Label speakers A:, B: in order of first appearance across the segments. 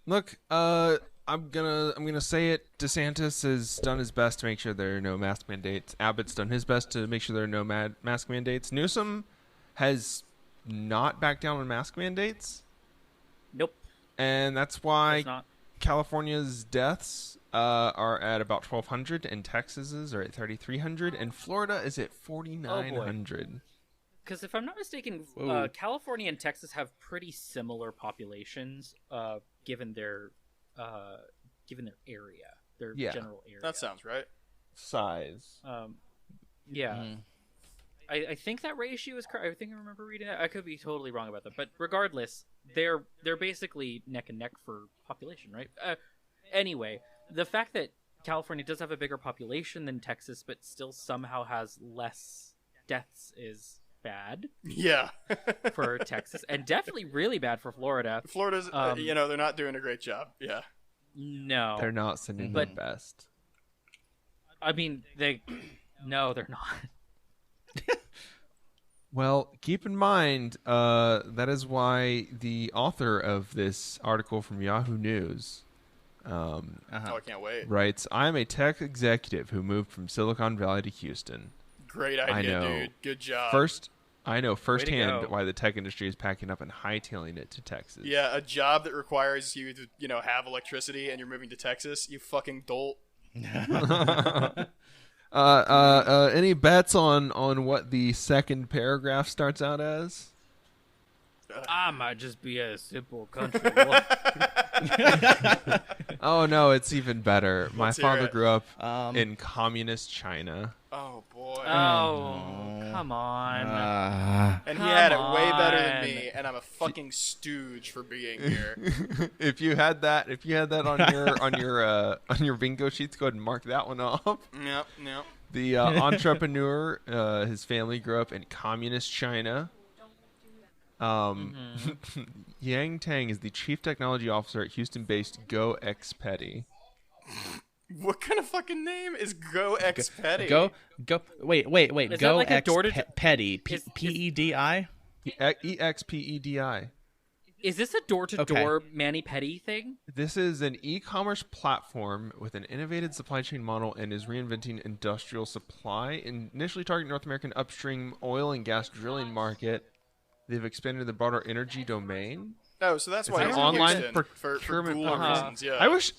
A: Look, I'm gonna say it. DeSantis has done his best to make sure there are no mask mandates. Abbott's done his best to make sure there are no mask mandates. Newsom has not backed down on mask mandates.
B: Nope.
A: And that's why
B: Not.
A: California's deaths are at about 1,200, and Texas's are at 3,300, and Florida is at 4,900.
B: Because if I'm not mistaken, California and Texas have pretty similar populations, given their area, their general area.
C: That sounds right.
A: Size.
B: Yeah.
D: Mm-hmm.
B: I think that ratio is correct. I think I remember reading that. I could be totally wrong about that, but regardless, they're basically neck and neck for population, right? Anyway, the fact that California does have a bigger population than Texas, but still somehow has less deaths is bad.
C: Yeah.
B: For Texas, and definitely really bad for Florida.
C: Florida's, they're not doing a great job. Yeah.
B: No,
A: They're not sending their best.
B: I mean, no, they're not.
A: Well, keep in mind, that is why the author of this article from Yahoo News
C: Oh, I can't wait.
A: writes, I'm a tech executive who moved from Silicon Valley to Houston.
C: Great idea, dude. Good job.
A: I know firsthand
B: go.
A: why the tech industry is packing up and hightailing it to Texas.
C: Yeah, a job that requires you to, have electricity and you're moving to Texas, you fucking dolt.
A: Any bets on what the second paragraph starts out as?
B: I might just be a simple country boy.
A: Oh no, it's even better. My
C: Let's hear
A: father
C: it.
A: grew up in communist China.
C: Oh, boy.
B: Oh, come on.
C: And he had it
B: come
C: way better than
B: on.
C: me, and I'm a fucking stooge for being here.
A: If you had that on your bingo sheets, go ahead and mark that one off.
C: Yep.
A: The entrepreneur, his family grew up in communist China. Yang Tang is the chief technology officer at Houston-based GoXpedi.
C: What kind of fucking name is Go X Petty?
D: Go. Wait.
B: Is
D: Go
B: that like a
D: X
B: door-to-
D: Petty.
B: Is-
D: P-E-D-I?
A: EXPEDI.
B: Is this a door-to-door Manny Petty thing?
A: This is an e-commerce platform with an innovative supply chain model and is reinventing industrial supply. Initially targeting North American upstream oil and gas drilling market, they've expanded the broader energy domain.
C: Oh, so that's why
A: an
C: it's
A: online
C: Houston, for
A: procurement
C: cool
A: platform.
C: reasons. Yeah.
A: I wish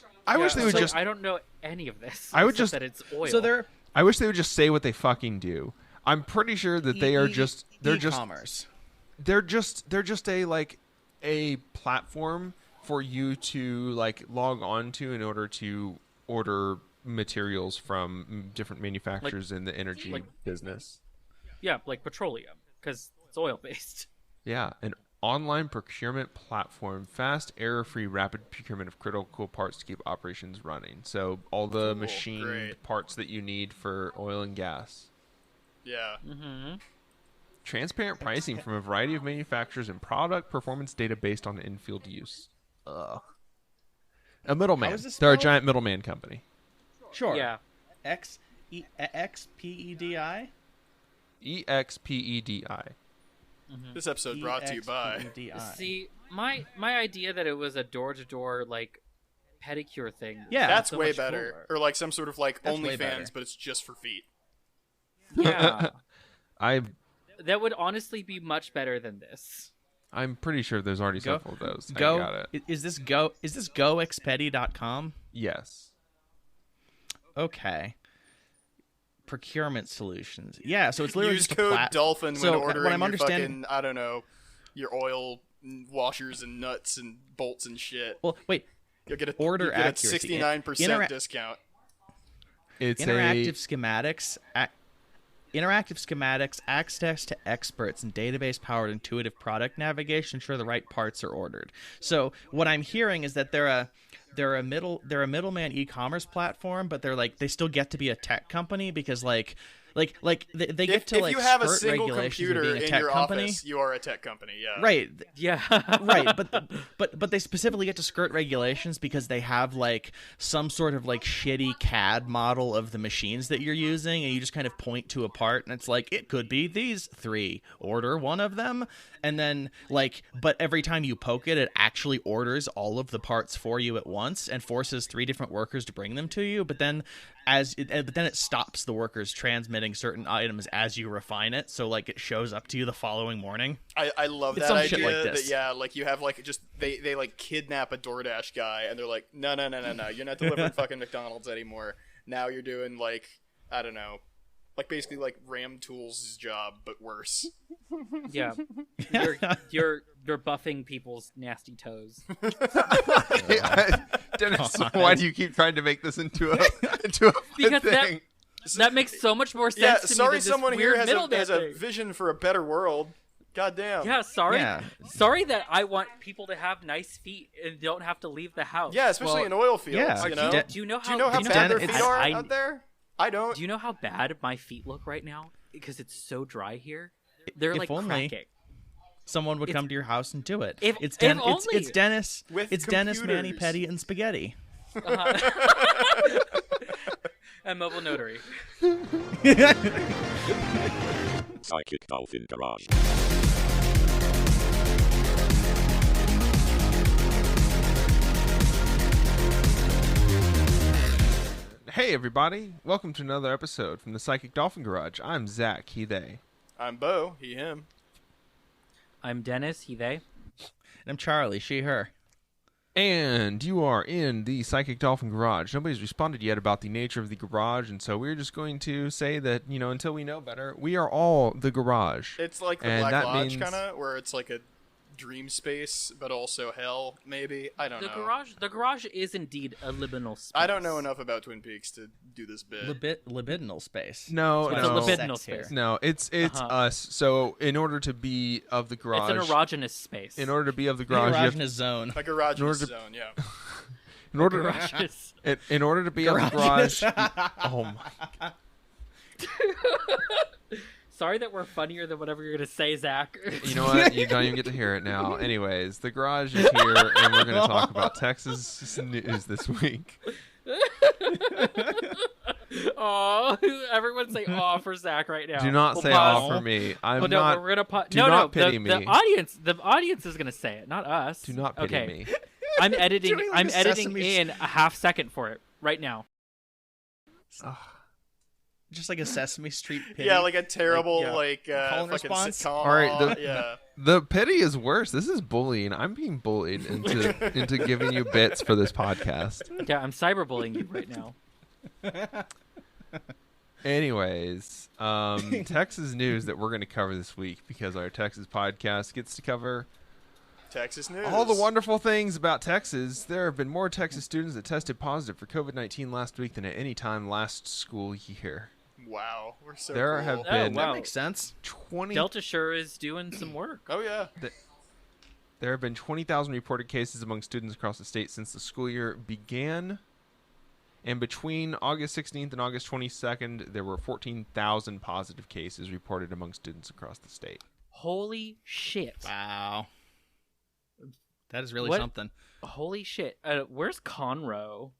A: they would
B: So
A: just.
B: I don't know any of this.
A: I would
B: except
A: just-
B: that it's oil.
D: So
A: I wish they would just say what they fucking do. I'm pretty sure that they are just. They're just.
D: e-commerce.
A: They're just a platform for you to log on to in order to order materials from different manufacturers in the energy business.
B: Yeah, like petroleum, because it's oil-based.
A: Yeah, an online procurement platform, fast, error-free, rapid procurement of critical parts to keep operations running. So all the machined
C: great.
A: parts that you need for oil and gas.
C: Yeah.
B: Mm-hmm.
A: Transparent pricing from a variety of manufacturers and product performance data based on in-field use. A middleman.
D: How is this
A: They're a
D: spelled?
A: giant middleman company.
D: Sure.
B: Yeah.
D: X-P-E-D-I?
A: EXPEDI.
C: This episode brought to you by.
D: E-X-P-E-D-I.
B: See, my idea that it was a door-to-door pedicure thing.
D: Yeah.
C: That's
B: so
C: way
B: much
C: better.
B: cooler.
C: Or some sort of
D: That's way better.
C: OnlyFans, but it's just for feet.
B: Yeah,
A: I'm
B: that would honestly be much better than this.
A: pretty sure there's already
D: Go-
A: several of those. I
D: Go.
A: got it.
D: Is this goexpedi.com?
A: Yes.
D: Okay. Procurement solutions. Yeah, so it's literally
C: Use
D: just a
C: code Dolphin when
D: So,
C: ordering
D: what I'm
C: your
D: understanding-
C: fucking, I don't know, your oil washers and nuts and bolts and shit.
D: Well, wait.
C: You'll get a
D: Order
C: you get a
D: accuracy.
C: 69% discount.
A: It's
D: Interactive schematics, access to experts, and database-powered intuitive product navigation ensure the right parts are ordered. So what I'm hearing is that they're a middleman e-commerce platform, but they still get to be a tech company because they get to
C: if you have a
D: skirt
C: single
D: regulations of
C: computer
D: being a
C: in
D: tech
C: your
D: company.
C: office, you are a tech company. Yeah.
D: Right.
B: Yeah.
D: Right, but they specifically get to skirt regulations because they have like some sort of like shitty CAD model of the machines that you're using, and you just kind of point to a part, and it's like it could be these three. Order one of them, and then but every time you poke it, it actually orders all of the parts for you at once and forces 3 different workers to bring them to you. But then it stops the workers transmitting certain items as you refine it, so like it shows up to you the following morning.
C: I love
D: It's
C: that
D: some
C: idea.
D: shit like this.
C: Like you have like just they like kidnap a DoorDash guy and they're like, no, you're not delivering fucking McDonald's anymore. Now you're doing like, I don't know, like basically like Ram Tools' job but worse.
B: Yeah. You're buffing people's nasty toes.
A: Dennis, why do you keep trying to make this into a fun
B: Because
A: thing?
B: that makes so much more sense
C: Yeah,
B: to me
C: sorry
B: than this
C: someone here
B: weird
C: has
B: middleman
C: a
B: thing.
C: vision for a better world. God damn.
B: Yeah, sorry.
D: Yeah.
B: Sorry that I want people to have nice feet and don't have to leave the house.
C: Yeah, especially in oil fields,
D: yeah.
C: you know?
B: Do you know
C: Do you know how
D: it's
C: bad
D: Den-
C: their feet
D: it's-
C: are
B: I-
C: out there? I don't.
B: Do you know how bad my feet look right now? Because it's so dry here. They're
D: If
B: like
D: only-
B: cracking.
D: Someone would come to your house and do it.
B: If
D: It's
B: only.
D: Dennis.
C: With
D: It's Dennis, Manny,
C: computers.
D: Petty, and Spaghetti.
B: And mobile notary.
E: Psychic Dolphin Garage.
A: Hey everybody, welcome to another episode from the Psychic Dolphin Garage. I'm Zach, he, they.
C: I'm Bo, he, him.
B: I'm Dennis, he, they.
D: And I'm Charlie, she, her.
A: And you are in the Psychic Dolphin Garage. Nobody's responded yet about the nature of the garage, and so we're just going to say that, until we know better, we are all the garage.
C: It's like the
A: And
C: Black
A: that
C: Lodge
A: means-
C: kind of, where it's like a dream space, but also hell, maybe? I don't know.
B: The garage is indeed a liminal space.
C: I don't know enough about Twin Peaks to do this bit.
D: Libidinal space.
A: No,
B: It's
A: no.
B: a libidinal
D: Sex here.
B: space.
A: No, it's
B: Uh-huh.
A: us. So in order to be of the garage,
B: It's an erogenous space.
A: in order to be of the
D: The
A: garage, you have
D: erogenous zone.
C: A garage
A: In order to-
C: zone, yeah.
A: in order
B: Erogenous.
A: in order to be of the garage.
D: Garagenous.
A: Oh my!
B: Sorry that we're funnier than whatever you're gonna say, Zach.
A: You know what? You don't even get to hear it now. Anyways, the garage is here, and we're going to talk about Texas news this week.
B: Oh, everyone say "aw" for Zach right now.
A: Do not
B: We'll
A: say
B: pause.
A: "aw" for me. I'm
B: Oh, no,
A: not.
B: we're gonna
A: do not
B: no,
A: pity
B: the
A: me.
B: audience is gonna say it, not us.
A: Do not pity
B: okay.
A: me.
B: I'm editing.
D: Doing like
B: I'm
D: a
B: editing
D: Sesame
B: in a half second for it right now.
D: Just like a Sesame Street pity.
C: Yeah, like a terrible,
D: Call and
C: fucking
D: response?
C: sitcom.
A: All right,
C: yeah.
A: The pity is worse. This is bullying. I'm being bullied into giving you bits for this podcast.
B: Yeah, I'm cyberbullying you right now.
A: Anyways, Texas news that we're going to cover this week because our Texas podcast gets to cover
C: Texas news.
A: all the wonderful things about Texas. There have been more Texas students that tested positive for COVID-19 last week than at any time last school year.
C: Wow, we're so
A: There
C: cool.
A: have
B: Oh,
A: been
B: wow.
D: That makes sense.
A: 20.
B: Delta sure is doing some work.
C: Oh, yeah.
A: There have been 20,000 reported cases among students across the state since the school year began. And between August 16th and August 22nd, there were 14,000 positive cases reported among students across the state.
B: Holy shit!
D: Wow. That is really
B: What?
D: something.
B: Holy shit! Where's Conroe?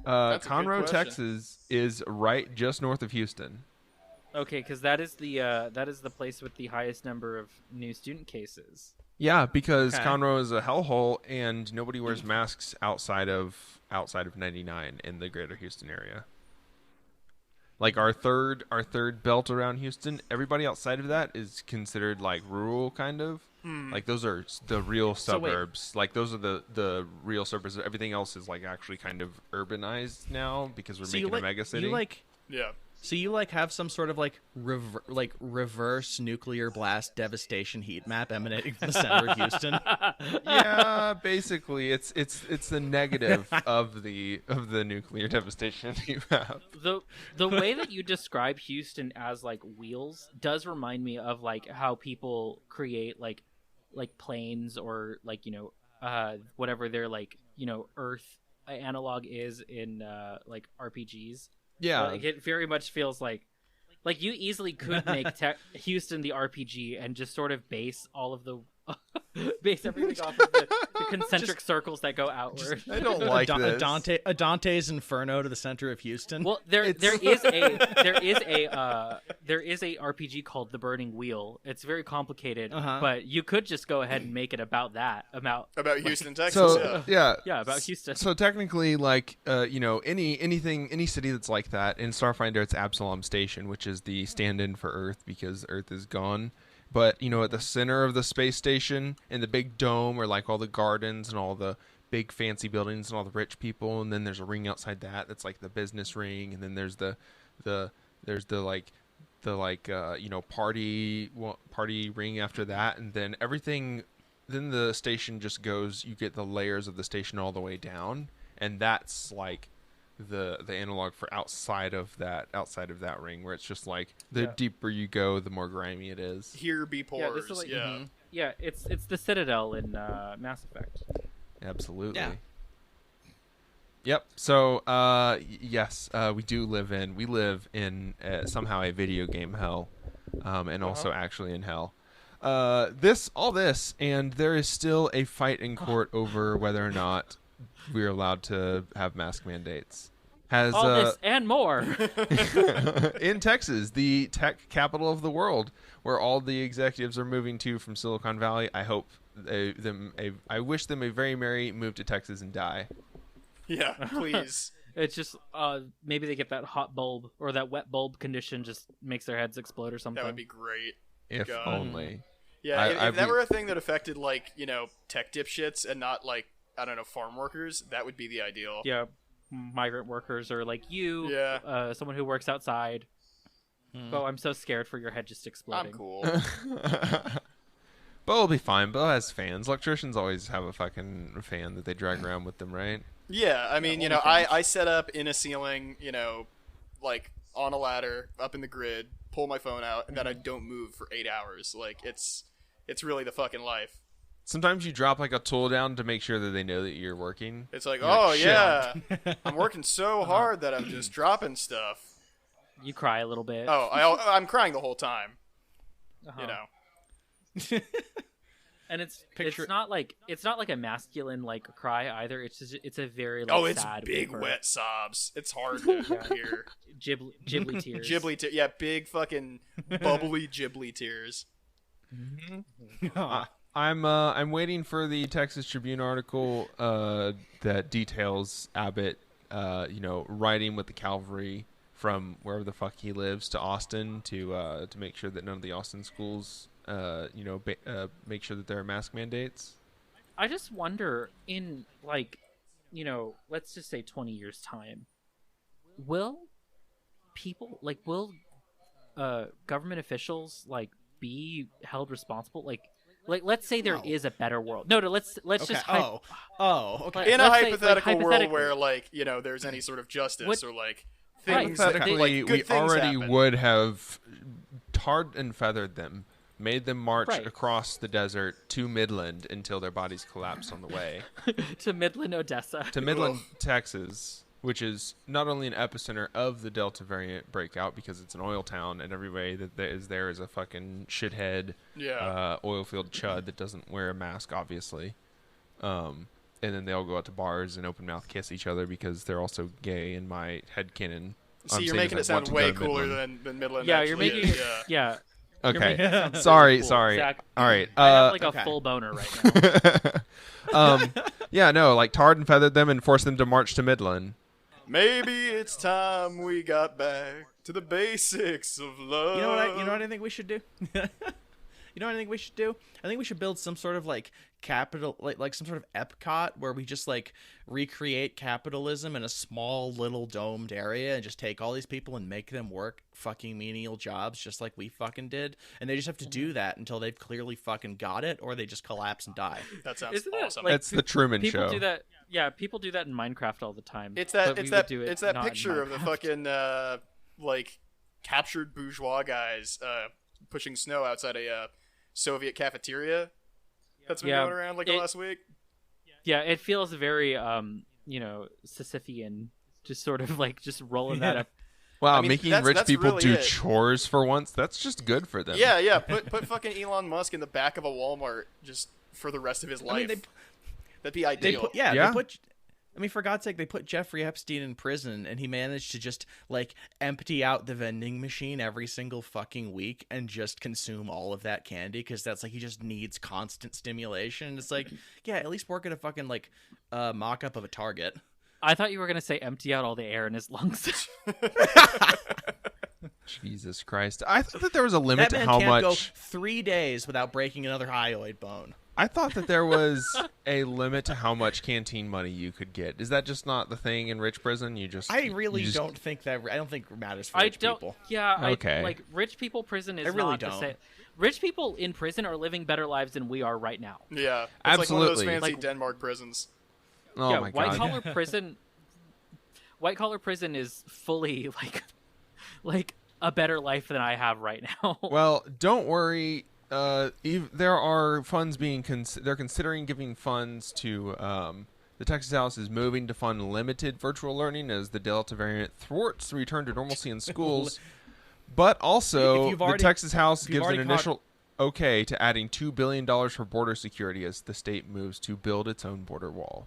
C: That's a good
A: Conroe,
C: question.
A: Texas is right just north of Houston.
B: Okay, because that is the place with the highest number of new student cases.
A: Yeah, because
D: Okay.
A: Conroe is a hellhole and nobody wears masks outside of 99 in the greater Houston area. Like our third belt around Houston, everybody outside of that is considered like rural kind of. Like those are the real
D: So wait.
A: suburbs. Like those are the real suburbs. Everything else is like actually kind of urbanized now because we're making a mega city.
C: Yeah.
D: So you have some sort of reverse nuclear blast devastation heat map emanating from the center of Houston.
A: Yeah, basically it's the negative of the nuclear devastation you have.
B: The way that you describe Houston as like wheels does remind me of like how people create like planes or like whatever their Earth analog is in like RPGs.
A: Yeah,
B: Like, it very much feels like Like you easily could make Houston the RPG and just sort of base all of the base everything off of the concentric circles that go outward.
A: I don't like this.
D: A Dante's Inferno to the center of Houston.
B: Well, there is a RPG called The Burning Wheel. It's very complicated, but you could just go ahead and make it about
C: Houston, Texas.
A: So
C: yeah.
B: About Houston.
A: So technically, like any city that's like that in Starfinder, it's Absalom Station, which is the stand-in for Earth because Earth is gone. But at the center of the space station in the big dome are like all the gardens and all the big fancy buildings and all the rich people, and then there's a ring outside that's like the business ring, and then there's the party ring after that, and then everything. Then the station just goes. You get the layers of the station all the way down, and that's like the analog for outside of that ring, where it's just like the deeper you go, the more grimy it is.
C: Here be pores.
B: Yeah, this is like, yeah, it's the Citadel in Mass Effect.
A: Absolutely.
D: Yeah.
A: Yep. So yes, we live in somehow a video game hell, and also actually in hell. And there is still a fight in court over whether or not we're allowed to have mask mandates.
B: All this and more
A: in Texas, the tech capital of the world, where all the executives are moving to from Silicon Valley. I wish them a very merry move to Texas and die.
C: Yeah, please.
B: It's just maybe they get that hot bulb or that wet bulb condition just makes their heads explode or something.
C: That would be great.
A: If only.
C: Yeah, if that were a thing that affected like tech dipshits and not like I don't know farm workers, that would be the ideal.
B: Yeah, migrant workers or like you, someone who works outside. Oh, I'm so scared for your head just exploding.
C: I'm cool.
A: Bo will be fine. Bo has fans. Electricians always have a fucking fan that they drag around with them, right?
C: Yeah, I mean, I set up in a ceiling, like on a ladder up in the grid, pull my phone out, and then I don't move for 8 hours. Like it's really the fucking life.
A: Sometimes you drop like a tool down to make sure that they know that you're working.
C: It's like,
A: You're
C: I'm working so hard that I'm just dropping stuff.
B: You cry a little bit.
C: Oh, I'm crying the whole time.
B: And it's not like a masculine like cry either. It's a very
C: it's
B: sad
C: big
B: whimper.
C: Wet sobs. It's hard to hear.
B: Ghibli tears.
C: Ghibli tears. Yeah, big fucking bubbly Ghibli tears.
A: I'm waiting for the Texas Tribune article that details Abbott, riding with the cavalry from wherever the fuck he lives to Austin to make sure that none of the Austin schools, make sure that there are mask mandates.
B: I just wonder in like, let's just say 20 years time, will government officials like be held responsible? Like let's say there is a better world. No, let's
D: okay.
B: just
D: okay.
C: In a hypothetical world where like there's any sort of justice or like things
A: hypothetically
C: like,
A: we
C: things
A: already
C: happen.
A: would have tarred and feathered them, made them march
B: Right.
A: across the desert to Midland until their bodies collapsed on the way.
B: to Midland, Odessa.
A: To Midland, Texas, which is not only an epicenter of the Delta variant breakout because it's an oil town and everybody that there is a fucking shithead oil field chud that doesn't wear a mask, obviously. And then they all go out to bars and open mouth kiss each other because they're also gay in my headcanon.
C: See, you're making it sound way cooler than Midland.
B: Yeah,
C: actually
B: you're making
C: is.
B: it. Yeah.
A: Okay. Sorry.
B: Zach,
A: All right.
B: I have like a full boner right now.
A: Like tarred and feathered them and forced them to march to Midland.
C: Maybe it's time we got back to the basics of love.
D: You know what I think we should do? You know what I think we should do? I think we should build some sort of like capital, like some sort of Epcot where we just like recreate capitalism in a small little domed area and just take all these people and make them work fucking menial jobs just like we fucking did. And they just have to do that until they've clearly fucking got it or they just collapse and die.
C: That sounds awesome.
A: That's the Truman
B: people
A: Show.
B: Do that. Yeah, people do that in Minecraft all the time.
C: It's that
B: not
C: picture
B: in
C: of the fucking like captured bourgeois guys pushing snow outside a Soviet cafeteria that's been going around like the last week.
B: Yeah, it feels very Sisyphean, just sort of like just rolling that up.
A: Wow,
C: I mean,
A: making
C: that's
A: rich people
C: really
A: do
C: it.
A: chores for once, that's just good for them.
C: Yeah. Put fucking Elon Musk in the back of a Walmart just for the rest of his life.
D: I mean,
C: That'd be
D: they
C: ideal.
D: put
A: Yeah.
D: they put. I mean, for God's sake, they put Jeffrey Epstein in prison, and he managed to just like empty out the vending machine every single fucking week and just consume all of that candy because that's like he just needs constant stimulation. It's like, yeah, at least work at a fucking like mock-up of a Target.
B: I thought you were gonna say empty out all the air in his lungs.
A: Jesus Christ. I thought that there was a limit
D: That
A: to
D: man
A: how
D: can't go
A: much.
D: 3 days without breaking another hyoid bone.
A: I thought that there was a limit to how much canteen money you could get. Is that just not the thing in rich prison?
D: I really
A: you just-
D: don't think that. I don't think it matters for
B: I
D: rich
B: don't.
D: people.
B: Yeah.
A: Okay.
B: Like rich people prison is
D: I really
B: not the
D: don't.
B: same. Rich people in prison are living better lives than we are right now.
C: Yeah, it's
A: Absolutely.
C: like one of those fancy
B: Like-
C: Denmark prisons.
A: Oh
B: yeah,
A: my
B: white
A: god.
B: collar prison. White collar prison is fully like a better life than I have right now.
A: Well, don't worry. There are funds being they're considering giving funds to the Texas House is moving to fund limited virtual learning as the Delta variant thwarts the return to normalcy in schools. But also,
D: If you've
A: the
D: already-
A: Texas House
D: if you've
A: gives an
D: already caught-
A: initial okay to adding $2 billion for border security as the state moves to build its own border wall.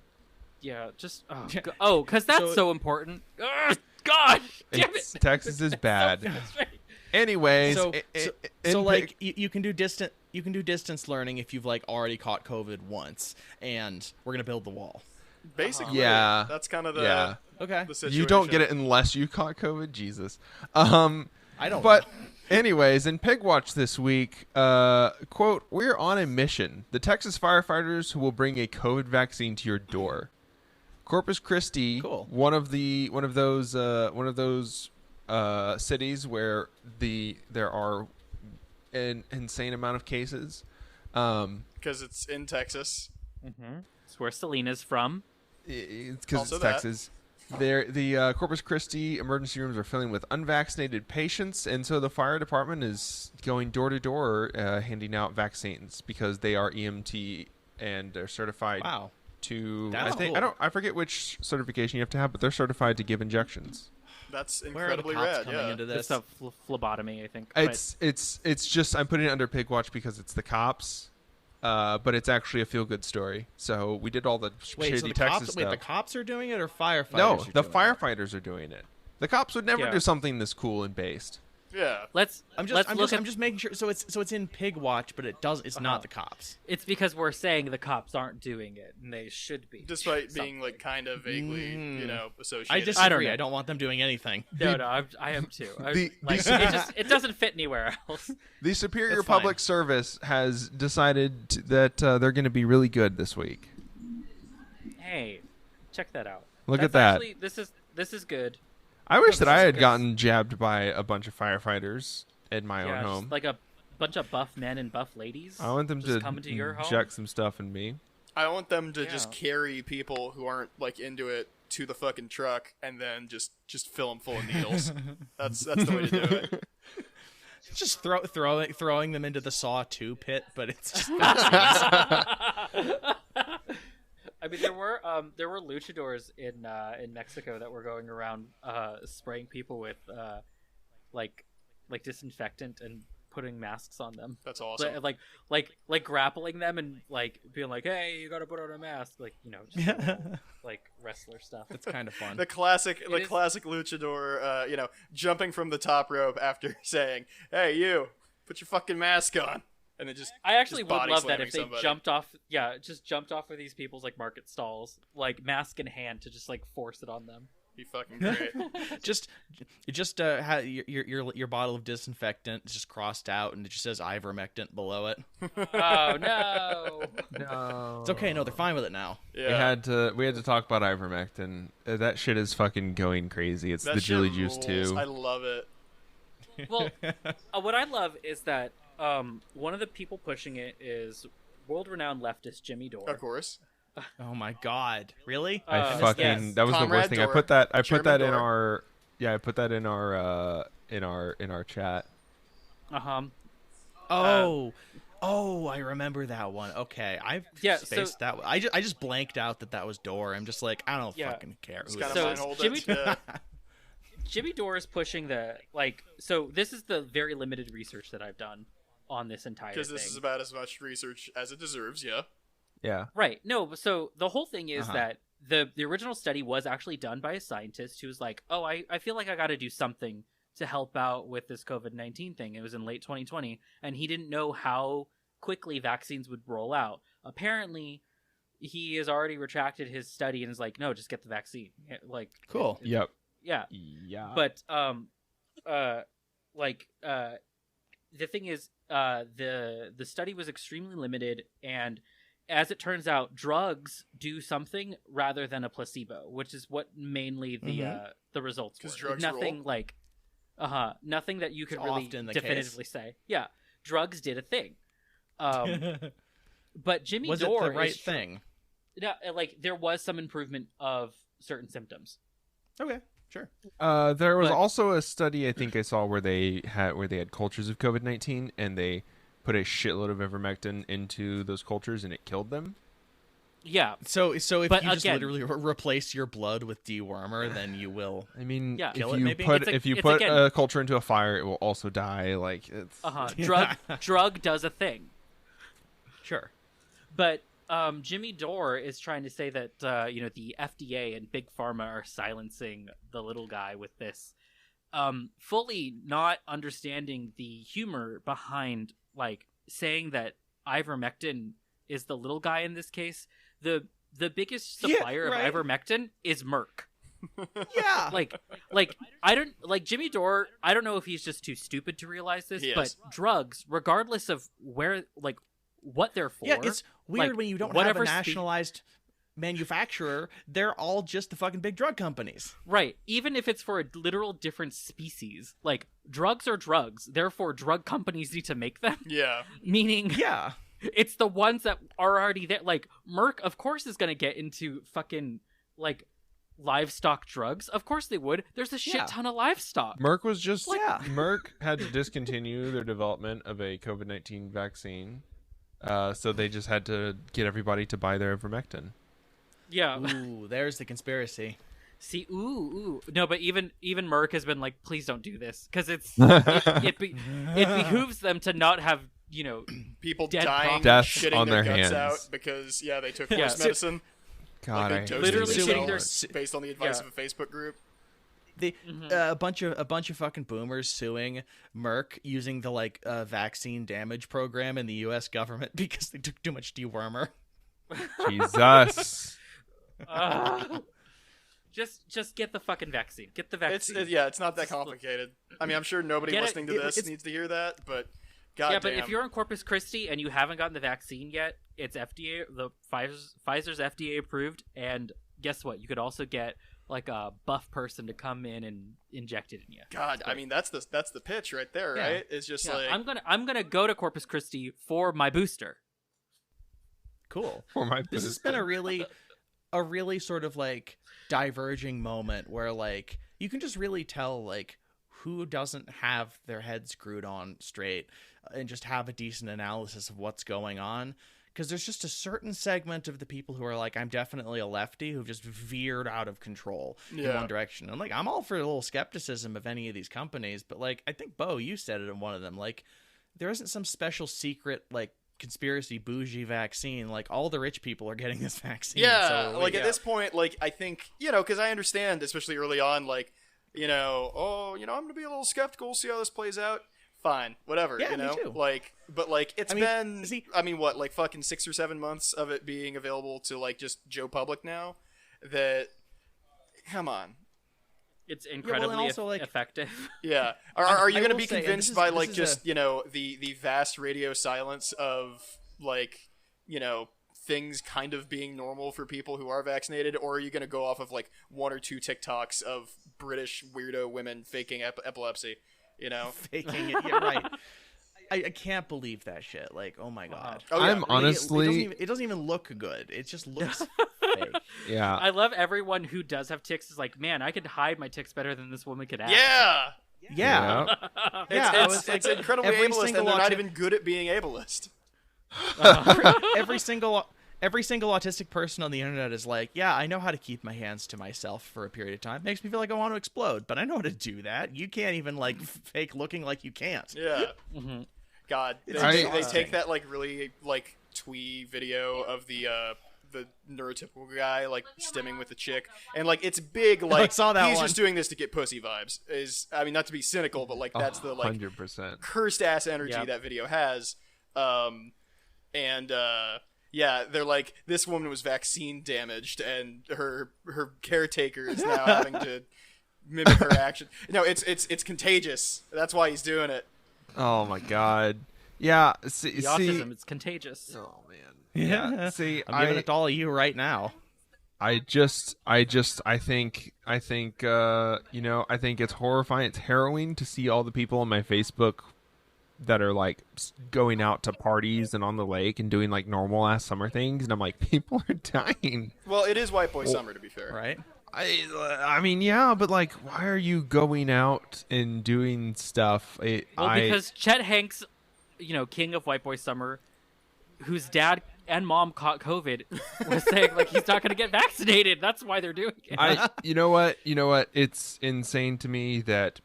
B: Yeah, just because that's
D: So-
B: so important. Ugh, God, damn
A: It's,
B: it!
A: Texas is bad.
B: Frustrating.
A: Anyways,
D: So,
A: in
D: like you can do distance learning if you've like already caught COVID once, and we're gonna build the wall.
C: Basically,
A: Yeah.
C: that's kind of the
A: yeah,
D: Okay.
C: the situation.
A: you don't get it unless you caught COVID. Jesus.
D: I don't.
A: But anyways, in Pig Watch this week, quote, "We're on a mission. The Texas firefighters who will bring a COVID vaccine to your door." Corpus Christi,
D: Cool.
A: one of those cities where there are an insane amount of cases.
C: because it's in Texas.
B: It's where Selena's from.
A: It's because
C: Also
A: it's
C: that.
A: Texas. The Corpus Christi emergency rooms are filling with unvaccinated patients, and so the fire department is going door to door handing out vaccines because they are EMT and they're certified
D: Wow.
A: to.
D: That's
A: I think
D: cool.
A: I forget which certification you have to have, but they're certified to give injections.
C: That's
D: Where are the
C: incredibly
D: cops
C: rad.
D: coming
C: Yeah.
D: into
B: It's
D: this?
B: a phlebotomy, I think.
A: It's just I'm putting it under Pig Watch because it's the cops, but it's actually a feel good story. So we did all the
D: Wait,
A: shady
D: so the
A: Texas
D: cops?
A: stuff.
D: Wait, the cops are doing it or firefighters?
A: No,
D: are
A: the
D: doing it?
A: firefighters are doing it. The cops would never
B: Yeah.
A: do something this cool and based.
C: Yeah.
B: let's
D: I'm
B: let's look at.
D: just making sure. So it's in Pig Watch, but it's not the cops.
B: It's because we're saying the cops aren't doing it, and they should be.
C: Despite being like kind of vaguely, associated.
D: I disagree.
B: I don't know.
D: I don't want them doing anything.
B: No, I am too.
A: the-
B: It doesn't fit anywhere else.
A: The Superior
D: That's fine.
A: Public Service has decided that they're going to be really good this week.
B: Hey, check that out.
A: Look at
B: That's
A: that.
B: Actually, this is good.
A: I wish that
B: this
A: I
B: is
A: had
B: good.
A: gotten jabbed by a bunch of firefighters in my own
B: Yeah,
A: home.
B: just like a bunch of buff men and buff ladies.
A: I want them
B: just
A: to
B: come into your home.
A: inject some stuff in me.
C: I want them to just
B: Yeah.
C: carry people who aren't like into it to the fucking truck and then just fill them full of needles. That's the way to do it.
D: Just throwing them into the Saw 2 pit, but it's just
B: I mean, there were luchadors in Mexico that were going around spraying people with like disinfectant and putting masks on them.
C: That's awesome.
B: Like grappling them and like being like, hey, you gotta put on a mask, like just like wrestler stuff.
D: it's kind of fun.
C: The classic
B: is-
C: classic luchador, jumping from the top rope after saying, "Hey, you, put your fucking mask on," and then just
B: I actually
C: just
B: would
C: body
B: love that
C: slamming
B: if they
C: somebody.
B: jumped off of these people's like market stalls, like mask in hand, to just like force it on them.
C: Be fucking great.
D: just your bottle of disinfectant is just crossed out and it just says Ivermectin below it.
B: Oh no!
A: No.
D: It's okay. No, they're fine with it now.
C: Yeah.
A: We had to talk about ivermectin. That shit is fucking going crazy. It's
C: That
A: the
C: shit
A: Jilly Juice
C: rules.
A: too.
C: I love it.
B: Well, what I love is that one of the people pushing it is world-renowned leftist Jimmy Dore.
C: Of course.
D: Oh my God! Really?
A: I
B: missed
A: fucking
B: yes.
A: that was the
C: Comrade
A: worst thing. I
C: Dore.
A: put that
C: Chairman
A: in
C: Dore.
A: our I put that in our chat.
D: Oh, I remember that one. Okay, I've
B: Yeah,
D: spaced
B: so-
D: that one. I just blanked out that was Door. I'm just like, I don't
B: Yeah.
D: fucking care.
C: It's
D: Who
C: kind
D: is
C: of
B: So
C: mine hold
B: Jimmy-
C: it. Yeah.
B: Jimmy Dore is pushing the so this is the very limited research that I've done on this entire thing.
C: Because this is about as much research as it deserves, yeah.
A: Yeah.
B: Right. No, so the whole thing is that the original study was actually done by a scientist who was like, oh, I feel like I got to do something to help out with this COVID-19 thing. It was in late 2020, and he didn't know how quickly vaccines would roll out. Apparently, he has already retracted his study and is like, no, just get the vaccine. Like,
D: Cool.
A: Yep.
B: yeah.
A: Yeah.
B: But the thing is, the study was extremely limited, and as it turns out, drugs do something rather than a placebo, which is what mainly the results were.
C: 'Cause drugs
B: nothing
C: roll.
B: nothing that you could
D: It's
B: really
D: often the
B: definitively say. Yeah, drugs did a thing. But Jimmy
D: Was
B: Dore
D: it the right
B: is
D: thing?
B: No, there was some improvement of certain symptoms.
D: Okay, sure.
A: There was
B: But-
A: also a study I think I saw where they had cultures of COVID-19 and they put a shitload of ivermectin into those cultures and it killed them.
B: Yeah,
D: So if
B: But
D: you just
B: again-
D: literally replace your blood with dewormer, then you will.
A: I mean,
B: Yeah.
D: Kill
A: if
D: it,
A: you
D: maybe?
A: put
B: It's
A: put
B: again-
A: a culture into a fire, it will also die. Like it's
B: drug does a thing.
D: Sure.
B: But Jimmy Dore is trying to say that the FDA and Big Pharma are silencing the little guy with this, fully not understanding the humor behind saying that ivermectin is the little guy in this case. The biggest
D: Yeah,
B: supplier
D: right.
B: of ivermectin is Merck.
D: Yeah.
B: I don't Jimmy Dore. I don't know if he's just too stupid to realize this,
C: He
B: but
C: is.
B: drugs, regardless of where what they're for.
D: Yeah, it's weird when you don't have
B: whatever
D: a nationalized manufacturer. They're all just the fucking big drug companies.
B: Right. Even if it's for a literal different species, drugs are drugs. Therefore, drug companies need to make them.
C: Yeah.
B: Meaning,
D: Yeah.
B: it's the ones that are already there. Merck, of course, is going to get into fucking livestock drugs. Of course they would. There's a shit
D: Yeah.
B: ton of livestock.
A: Merck was just
D: Yeah.
A: Merck had to discontinue their development of a COVID-19 vaccine, so they just had to get everybody to buy their ivermectin.
B: Yeah.
D: Ooh, there's the conspiracy.
B: See, ooh. No, but even Merck has been like, please don't do this, because it behooves them to not have
C: People
B: Dead
C: dying,
A: Deaths
C: shitting
A: on
C: their
A: their
C: guts
A: hands.
C: out because they took
B: Yeah.
C: forced medicine.
A: God,
C: Like
A: I
C: they
A: hate
C: dosed
B: Literally shitting
C: themselves based on the advice
B: Yeah.
C: of a Facebook group.
D: The a bunch of fucking boomers suing Merck using the vaccine damage program in the U.S. government because they took too much dewormer.
A: Jesus.
B: Just get the fucking vaccine. Get the vaccine.
C: It's not that complicated. I mean, I'm sure nobody
B: Get it-
C: listening to this
D: it's-
C: needs to hear that, but
B: Yeah,
C: goddamn.
B: but if you're in Corpus Christi and you haven't gotten the vaccine yet, it's FDA. The Pfizer's FDA approved, and guess what? You could also get a buff person to come in and inject it in you.
C: God, I mean that's the pitch right there,
D: Yeah.
C: right? It's just
B: Yeah,
C: like
B: I'm gonna go to Corpus Christi for my booster.
D: Cool.
A: For my
D: This has been a really sort of diverging moment where you can just really tell who doesn't have their head screwed on straight and just have a decent analysis of what's going on. Because there's just a certain segment of the people who are I'm definitely a lefty who've just veered out of control in
C: Yeah.
D: one direction. And I'm all for a little skepticism of any of these companies, but I think Bo, you said it in one of them. There isn't some special secret conspiracy bougie vaccine. All the rich people are getting this vaccine.
C: yeah,
D: So,
C: at this point, I think because I understand, especially early on, I'm gonna be a little skeptical, see how this plays out. Fine, whatever,
D: Yeah, me too.
C: but it's
D: I mean,
C: been,
D: see-
C: fucking 6 or 7 months of it being available to just Joe Public now. That, come on,
B: It's incredibly
D: also,
B: effective.
C: yeah. Are you
D: I
C: gonna
D: will
C: be
D: say, and
C: convinced
D: this is-
C: by
D: this is
C: just the vast radio silence of things kind of being normal for people who are vaccinated, or are you gonna go off of 1 or 2 TikToks of British weirdo women faking epilepsy?
D: faking it. Yeah, right. I can't believe that shit. Oh my god.
C: Oh, yeah.
A: I'm honestly,
D: it doesn't even look good. It just looks fake.
A: yeah.
B: I love everyone who does have ticks. Is man, I could hide my ticks better than this woman could act.
C: Yeah.
D: Yeah. Yeah, I was
C: It's
D: like,
C: incredibly
D: every
C: ableist,
D: single
C: and they're not
D: watch-
C: even good at being ableist.
D: every single every single autistic person on the internet is like, yeah, I know how to keep my hands to myself for a period of time. Makes me feel like I want to explode, but I know how to do that. You can't even like fake looking like you can't.
C: Yeah.
B: Mhm.
C: God, they take that like really like twee video of the neurotypical guy like stimming with the chick, and like it's big like
D: I saw that
C: he's
D: one.
C: just doing this to get pussy vibes. I mean, not to be cynical, but like that's the like
A: 100%.
C: cursed ass energy
B: Yeah.
C: that video has. Yeah, they're like, this woman was vaccine damaged, and her caretaker is now having to mimic her action. No, it's contagious. That's why he's doing it.
A: Oh my god. Yeah. See.
B: The autism, it's contagious.
A: Oh man.
D: Yeah.
A: See,
D: I'm giving it to all of you right now.
A: I think I think it's horrifying. It's harrowing to see all the people on my Facebook that are like going out to parties and on the lake and doing like normal ass summer things, and I'm like, people are dying.
C: Well, it is white boy summer, to be fair.
D: Right?
A: I mean, yeah, but like, why are you going out and doing stuff?
B: Because Chet Hanks, king of white boy summer, whose dad and mom caught COVID, was saying like he's not going to get vaccinated. That's why they're doing it.
A: You know what? It's insane to me that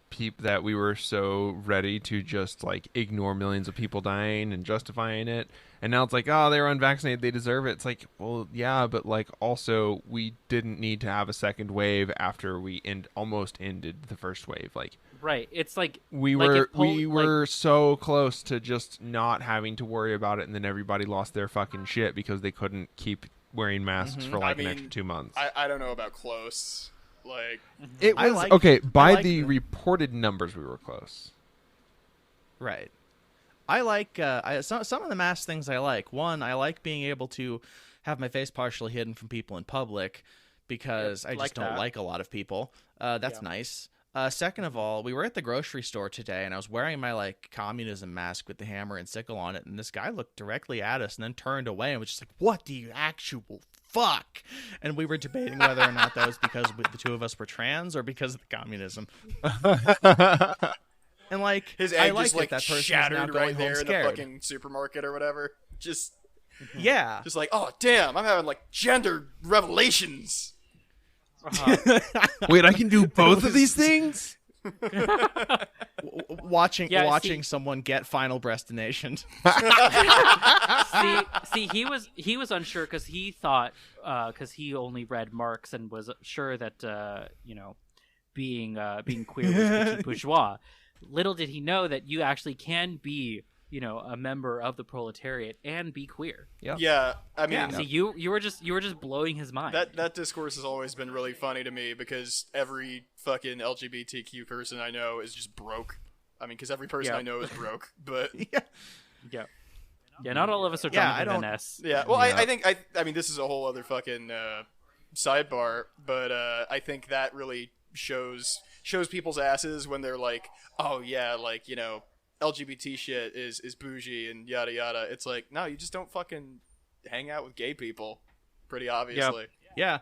A: we were so ready to just like ignore millions of people dying and justifying it, and now it's like, oh, they're unvaccinated, they deserve it. It's like, well, yeah, but like also we didn't need to have a second wave after we almost ended the first wave. Like,
B: Right. It's like
A: we were so close to just not having to worry about it, and then everybody lost their fucking shit because they couldn't keep wearing masks for like an extra 2 months.
C: I don't know about close. Like,
A: it was okay by the reported numbers. We were close.
D: Right. I like some of the mask things I like. One, I like being able to have my face partially hidden from people in public because I just don't like a lot of people. That's nice. Second of all, we were at the grocery store today, and I was wearing my like communism mask with the hammer and sickle on it, and this guy looked directly at us and then turned away and was just like, "What the actual fuck?" And we were debating whether or not that was because the two of us were trans or because of the communism. And like
C: his
D: I
C: egg
D: like
C: just like
D: that person
C: shattered
D: is now going
C: right there
D: home
C: in the
D: scared.
C: fucking supermarket or whatever. Just like, oh damn, I'm having like gender revelations.
A: Wait, I can do both of these things?
D: Watching someone get final breastinationed.
B: see, he was unsure because he thought because he only read Marx and was sure that being queer was petit bourgeois. Little did he know that you actually can be a member of the proletariat and be queer.
C: Yeah, I mean,
B: See, you were just blowing his mind.
C: That discourse has always been really funny to me because every fucking LGBTQ person I know is just broke. I mean, because every person I know is broke, but
B: yeah, not all of us are drunk with an S.
C: Yeah, well, I think I mean this is a whole other fucking sidebar, but I think that really shows people's asses when they're like, oh yeah, like LGBT shit is bougie and yada yada. It's like, no, you just don't fucking hang out with gay people, pretty obviously.
D: Yeah.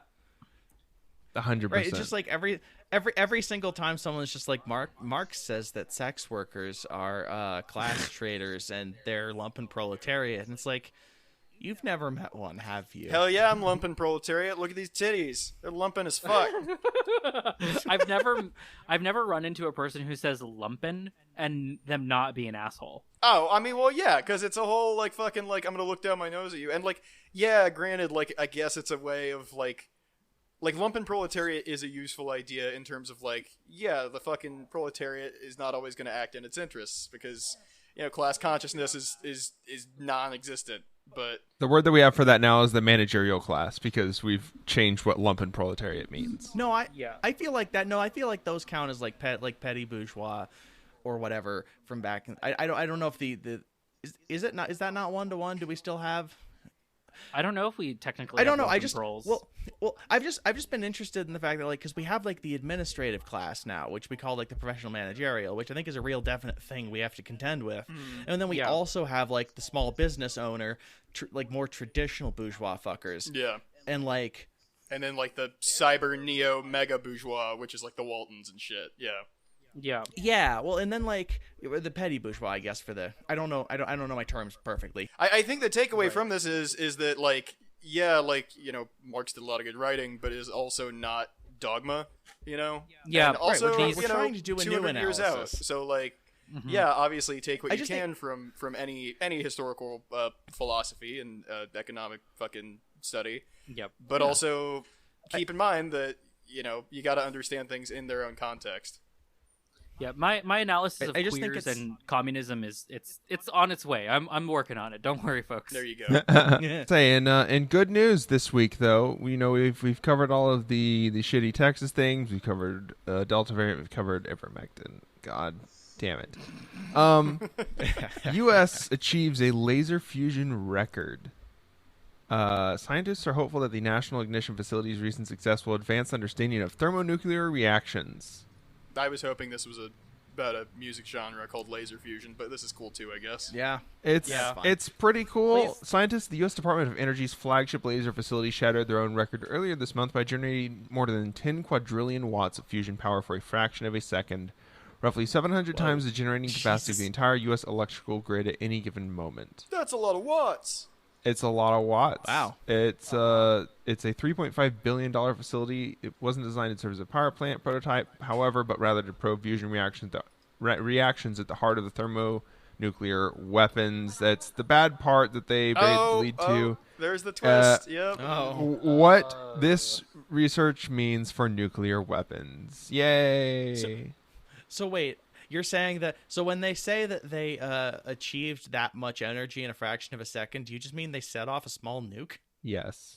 A: 100%.
D: Right. It's just like every single time someone's just like, Marx says that sex workers are class traders and they're lumpen proletariat, and it's like, you've never met one, have you?
C: Hell yeah, I'm lumping proletariat. Look at these titties. They're lumping as fuck.
B: I've never run into a person who says lumpen and them not be an asshole.
C: Oh, I mean, well, yeah, because it's a whole, like, fucking, like, I'm gonna look down my nose at you. And, like, yeah, granted, like, I guess it's a way of, like, lumpen proletariat is a useful idea in terms of, like, yeah, the fucking proletariat is not always gonna act in its interests because, class consciousness is non-existent. But
A: the word that we have for that now is the managerial class because we've changed what lumpen proletariat means.
D: No, I feel like that. No, I feel like those count as like petty bourgeois or whatever from back. I don't know if is that not 1-to-1? Do we still have?
B: I don't know if we technically.
D: I don't know.
B: Have roles.
D: Well, I've just been interested in the fact that like because we have like the administrative class now, which we call like the professional managerial, which I think is a real definite thing we have to contend with, and then we also have like the small business owner, like more traditional bourgeois fuckers.
C: Yeah,
D: and
C: then like the cyber neo mega bourgeois, which is like the Waltons and shit.
D: Yeah. Well, and then like the petty bourgeois, I guess. I don't know my terms perfectly.
C: I think the takeaway from this is that like yeah, like, Marx did a lot of good writing, but is also not dogma,
B: Yeah,
C: and also,
D: we're trying to do a new
C: 200 years out.
D: analysis.
C: So, like, yeah, obviously take what you can from any historical philosophy and economic fucking study,
B: Yep.
C: but also keep in mind that, you got to understand things in their own context.
B: Yeah, my analysis of
D: I just think
B: queers
D: it's-
B: and communism is it's on its way. I'm working on it. Don't worry, folks.
C: There you go.
A: Say, in good news this week, though, we've covered all of the shitty Texas things. We've covered Delta variant. We've covered Ivermectin. God damn it. U.S. achieves a laser fusion record. Scientists are hopeful that the National Ignition Facility's recent success will advance understanding of thermonuclear reactions.
C: I was hoping this was about a music genre called laser fusion, but this is cool too, I guess.
D: Yeah.
A: It's pretty cool.
B: Please.
A: Scientists at the U.S. Department of Energy's flagship laser facility shattered their own record earlier this month by generating more than 10 quadrillion watts of fusion power for a fraction of a second, roughly 700 times the generating capacity of the entire U.S. electrical grid at any given moment.
C: That's a lot of watts.
A: It's a lot of watts.
D: Wow.
A: It's a $3.5 billion facility. It wasn't designed to serve as a power plant prototype, however, but rather to probe fusion reactions at the heart of the thermonuclear weapons. That's the bad part that they lead to.
C: There's the twist. Yep.
A: What this research means for nuclear weapons. Yay.
D: So wait, you're saying that? So when they say that they achieved that much energy in a fraction of a second, do you just mean they set off a small nuke?
A: Yes.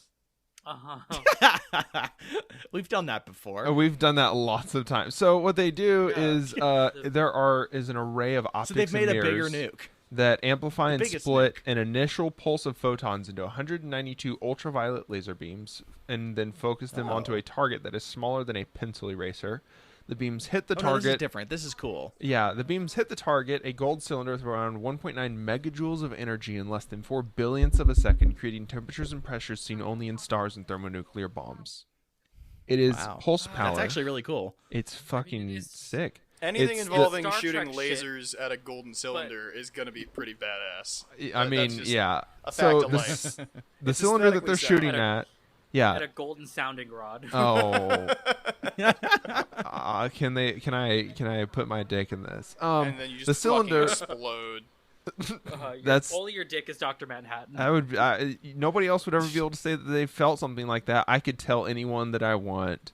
D: We've done that before.
A: We've done that lots of times. So what they do is there is an array of optics
D: So they've made
A: and
D: a bigger
A: mirrors
D: nuke.
A: that amplify and
D: biggest
A: split
D: nuke.
A: an initial pulse of photons into 192 ultraviolet laser beams and then focus them onto a target that is smaller than a pencil eraser. The beams hit the
D: Oh, no, this is
A: target.
D: different. This is cool.
A: Yeah, the beams hit the target, a gold cylinder with around 1.9 megajoules of energy in less than 4 billionths of a second, creating temperatures and pressures seen only in stars and thermonuclear bombs. It is
D: Wow.
A: pulse power.
D: That's actually really cool.
A: It's fucking
B: it's-
A: sick.
C: Anything
A: It's-
C: involving
B: Star
C: shooting
B: Trek shit,
C: lasers at a golden cylinder is going to be pretty badass.
A: I mean,
C: That's just
A: yeah.
C: a fact
A: So
C: of
A: the,
C: life.
A: s- the
C: It's
A: cylinder that
C: aesthetically
A: they're
C: sound.
A: shooting
B: At a-
A: at, yeah.
B: At a golden sounding rod.
A: Oh. Can I put my dick in this?
C: And then you just
A: the cylinder.
C: fucking explode.
A: That's-
B: only your dick is Dr. Manhattan.
A: I would. Nobody else would ever be able to say that they felt something like that. I could tell anyone that I want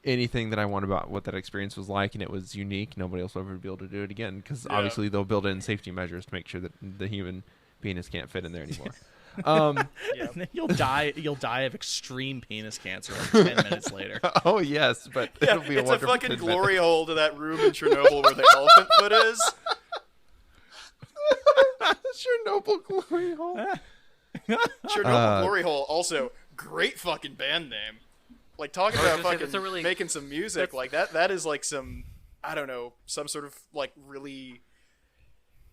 A: anything that I want about what that experience was like, and it was unique. Nobody else will ever be able to do it again because
C: Yeah.
A: obviously they'll build in safety measures to make sure that the human penis can't fit in there anymore.
D: And then you'll die. You'll die of extreme penis cancer like 10 minutes later.
A: Oh yes, but
C: Yeah,
A: it'll be a
C: it's a
A: wonderful
C: fucking
A: 10
C: glory
A: minutes.
C: hole to that room in Chernobyl where the elephant foot is.
A: Chernobyl glory hole.
C: Chernobyl glory hole. Also, great fucking band name. Like, talking
B: I was
C: about
B: gonna say,
C: fucking
B: that's a really-
C: making some music like that. That is like some, I don't know, some sort of like really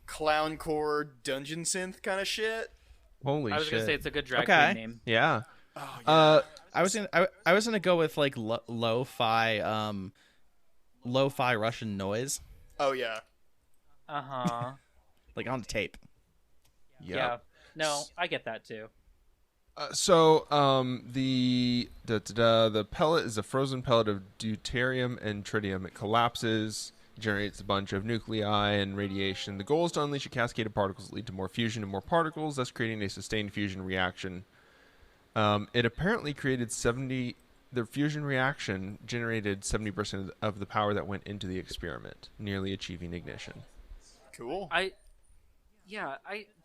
C: clowncore dungeon synth kind of shit.
A: Holy
B: I was
A: shit!
B: gonna say it's a good drag
D: Okay.
B: queen name.
A: Yeah.
C: Oh yeah.
D: I was gonna go with like lo-fi lo-fi Russian noise,
C: Oh yeah.
D: like on the tape.
B: Yeah. No, I get that too.
A: The pellet is a frozen pellet of deuterium and tritium. It collapses, generates a bunch of nuclei and radiation. The goal is to unleash a cascade of particles that lead to more fusion and more particles, thus creating a sustained fusion reaction. It apparently created 70. The fusion reaction generated 70% of the power that went into the experiment, nearly achieving ignition.
C: Cool.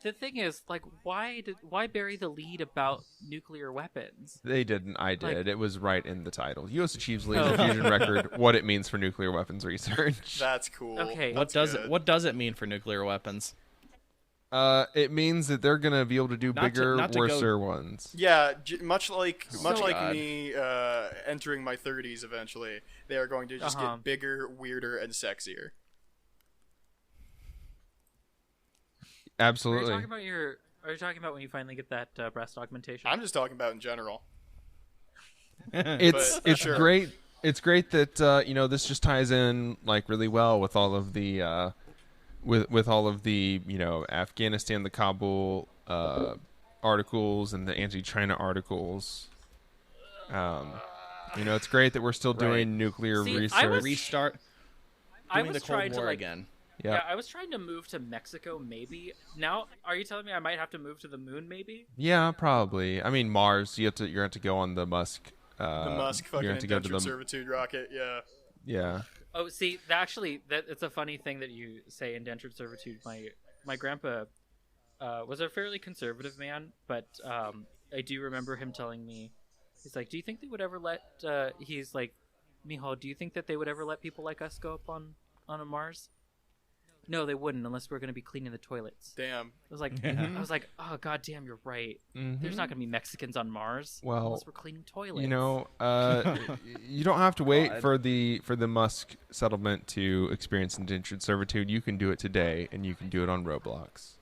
B: The thing is, like, why bury the lead about nuclear weapons?
A: They didn't. I did.
B: Like-
A: It was right in the title. U.S. achieves laser fusion record. What it means for nuclear weapons research.
C: That's cool.
B: Okay.
D: What
C: That's
D: does
C: good.
D: it? What does it mean for nuclear weapons?
A: It means that they're gonna be able to do
D: Not to-
A: bigger,
D: not to go-
A: worser ones.
C: Yeah, much like
A: God.
C: me entering my 30s eventually, they are going to just get bigger, weirder, and sexier.
A: Absolutely.
B: Are you talking about when you finally get that breast augmentation?
C: I'm just talking about in general.
A: It's
C: but, sure.
A: great. It's great that this just ties in like really well with all of the with all of the Afghanistan, the Kabul articles and the anti-China articles. It's great that we're still doing nuclear research.
D: Restart doing the Cold War again.
A: Yep.
B: Yeah, I was trying to move to Mexico, maybe. Now, are you telling me I might have to move to the moon, maybe?
A: Yeah, probably. I mean, Mars. You're going to go on the Musk.
C: The Musk fucking indentured servitude rocket. Yeah.
A: Yeah.
B: Oh, see, it's a funny thing that you say indentured servitude. My grandpa was a fairly conservative man, but I do remember him telling me, he's like, "Do you think they would ever let?" He's like, "Mijo, do you think that they would ever let people like us go up on a Mars?" No, they wouldn't unless we're going to be cleaning the toilets.
C: Damn.
B: I was like, oh god damn, you're right.
A: Mm-hmm.
B: There's not going to be Mexicans on Mars unless we're cleaning toilets.
A: You don't have to wait for the Musk settlement to experience indentured servitude. You can do it today, and you can do it on Roblox.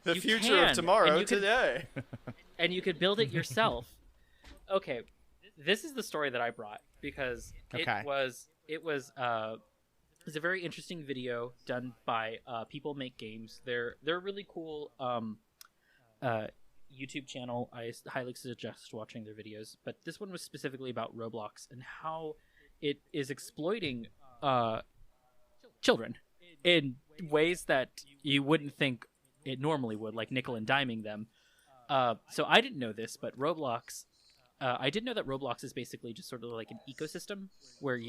C: The future of tomorrow today.
B: And you could build it yourself. Okay, this is the story that I brought because it was a very interesting video done by People Make Games. They're a really cool YouTube channel. I highly suggest watching their videos. But this one was specifically about Roblox and how it is exploiting children in ways that you wouldn't think it normally would, like nickel and diming them. So I didn't know this, but Roblox... I did know that Roblox is basically just sort of like an ecosystem where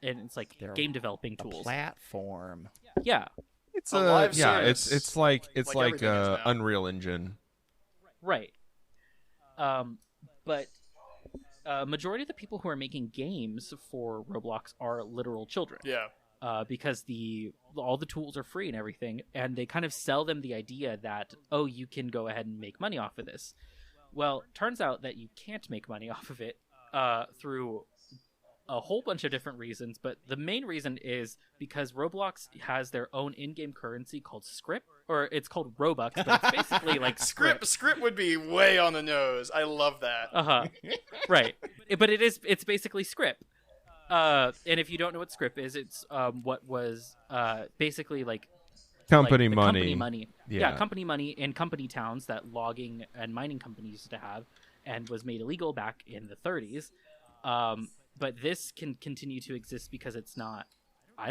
B: it's like game developing tools.
D: Platform.
B: Yeah.
A: It's
C: a live
A: service. It's like
C: everything is now.
A: Unreal Engine.
B: Right. But majority of the people who are making games for Roblox are literal children.
C: Yeah.
B: Because all the tools are free and everything, and they kind of sell them the idea that, oh, you can go ahead and make money off of this. Well, turns out that you can't make money off of it through a whole bunch of different reasons, but the main reason is because Roblox has their own in-game currency called Script, or it's called Robux, but it's basically like Script.
C: Script would be way on the nose. I love that.
B: Right. But it's basically Script. And if you don't know what Script is, it's what was basically like
A: company money.
B: Company money. Yeah, company money in company towns that logging and mining companies used to have, and was made illegal back in the 30s. But this can continue to exist because it's not. I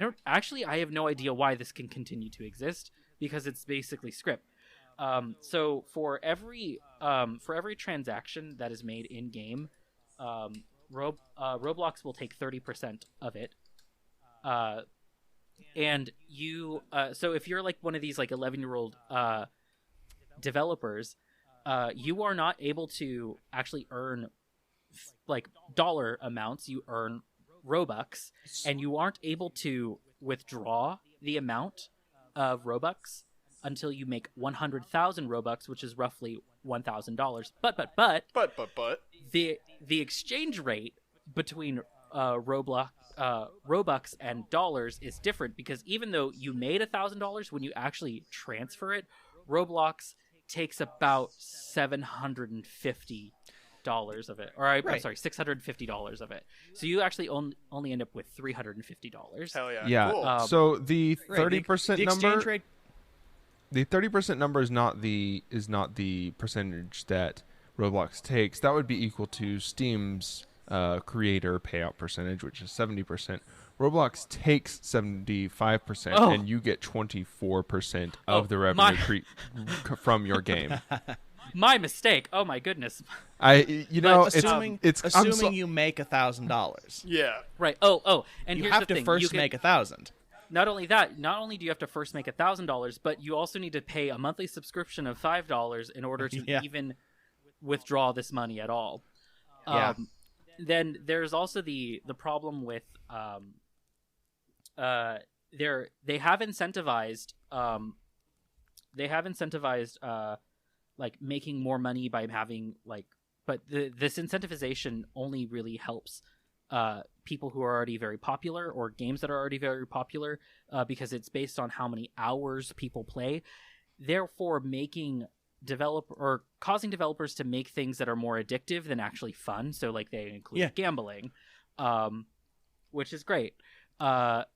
B: have no idea why this can continue to exist because it's basically Script. So for every transaction that is made in game, Roblox will take 30% of it. And you, so if you're like one of these like 11-year-old developers, you are not able to actually earn like dollar amounts. You earn Robux, and you aren't able to withdraw the amount of Robux until you make 100,000 Robux, which is roughly $1,000. But the exchange rate between Robux and dollars is different because even though you made $1,000, when you actually transfer it, Roblox takes about $750 of it, or I'm sorry, $650 of it. So you actually only end up with $350.
C: Hell yeah!
A: Yeah.
C: Cool.
A: So the 30% number,
D: rate...
A: the 30% number is not the percentage that Roblox takes. That would be equal to Steam's creator payout percentage, which is 70%. Roblox takes 75%, and you get 24% of the revenue from your game.
B: My mistake. Oh my goodness.
D: Assuming you make $1,000.
C: Yeah.
B: Right. And
D: you
B: here's
D: have
B: the
D: to
B: thing.
D: first make 1,000.
B: Not only that, not only do you have to first make $1,000, but you also need to pay a monthly subscription of $5 in order to even withdraw this money at all. Then there's also the problem with they have incentivized like making more money by having but this incentivization only really helps people who are already very popular or games that are already very popular because it's based on how many hours people play, therefore causing developers to make things that are more addictive than actually fun. So like they include gambling, which is great. And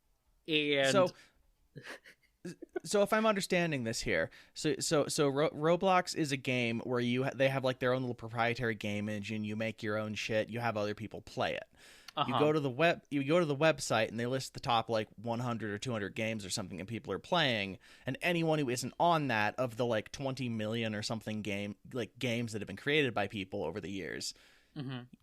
D: so So if I'm understanding this here, Roblox is a game where they have like their own little proprietary game engine. You make your own shit. You have other people play it. You go to the website and they list the top like 100 or 200 games or something that people are playing, and anyone who isn't on that, of the like 20 million or something games that have been created by people over the years,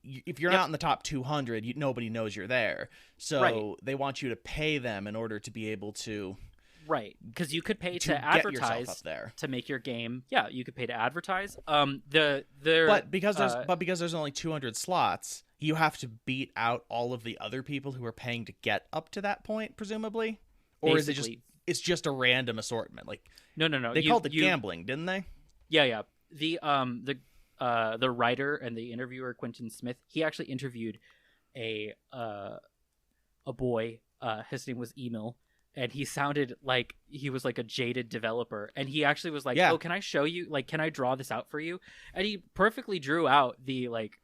D: if you're not in the top 200, nobody knows you're there. So they want you to pay them in order to be able to.
B: Right, because you could pay to
D: get
B: advertise
D: yourself up there.
B: to make your game. Yeah, you could pay to advertise.
D: But because there's only 200 slots, you have to beat out all of the other people who are paying to get up to that point, presumably, or
B: basically,
D: is it's just a random assortment? Like
B: no.
D: They called it gambling, didn't they?
B: Yeah. The writer and the interviewer Quentin Smith, he actually interviewed a boy. His name was Emil. And he sounded like he was like a jaded developer. And he actually was like, oh, can I show you? Like, can I draw this out for you? And he perfectly drew out the like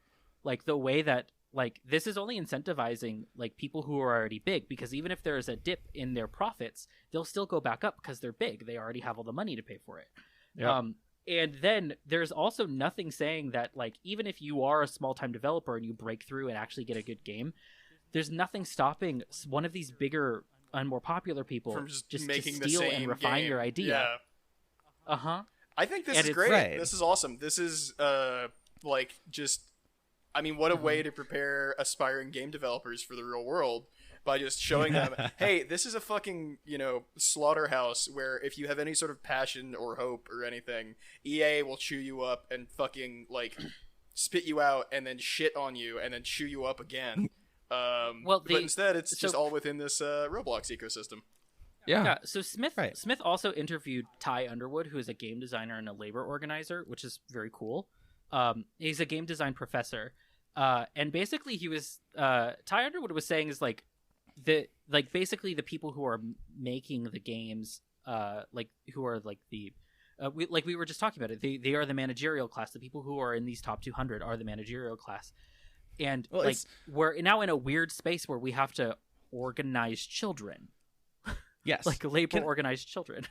B: the way that like this is only incentivizing like people who are already big, because even if there is a dip in their profits, they'll still go back up because they're big. They already have all the money to pay for it.
A: Yep.
B: And then there's also nothing saying that like even if you are a small time developer and you break through and actually get a good game, there's nothing stopping one of these bigger and more popular people
C: from
B: just
C: making
B: to steal
C: the same
B: and refine
C: game.
B: your idea.
C: Yeah. I think this is great. Right. This is awesome. This is like just, I mean, what a way to prepare aspiring game developers for the real world by just showing them, hey, this is a fucking, slaughterhouse where if you have any sort of passion or hope or anything, EA will chew you up and fucking like spit you out and then shit on you and then chew you up again. But instead, it's just all within this Roblox ecosystem.
B: Yeah. So Smith also interviewed Ty Underwood, who is a game designer and a labor organizer, which is very cool. He's a game design professor, and basically he was Ty Underwood was saying is basically the people who are making the games, who are like the. We were just talking about it. They are the managerial class. The people who are in these top 200 are the managerial class. And we're now in a weird space where we have to organize children.
D: Yes,
B: like organized children.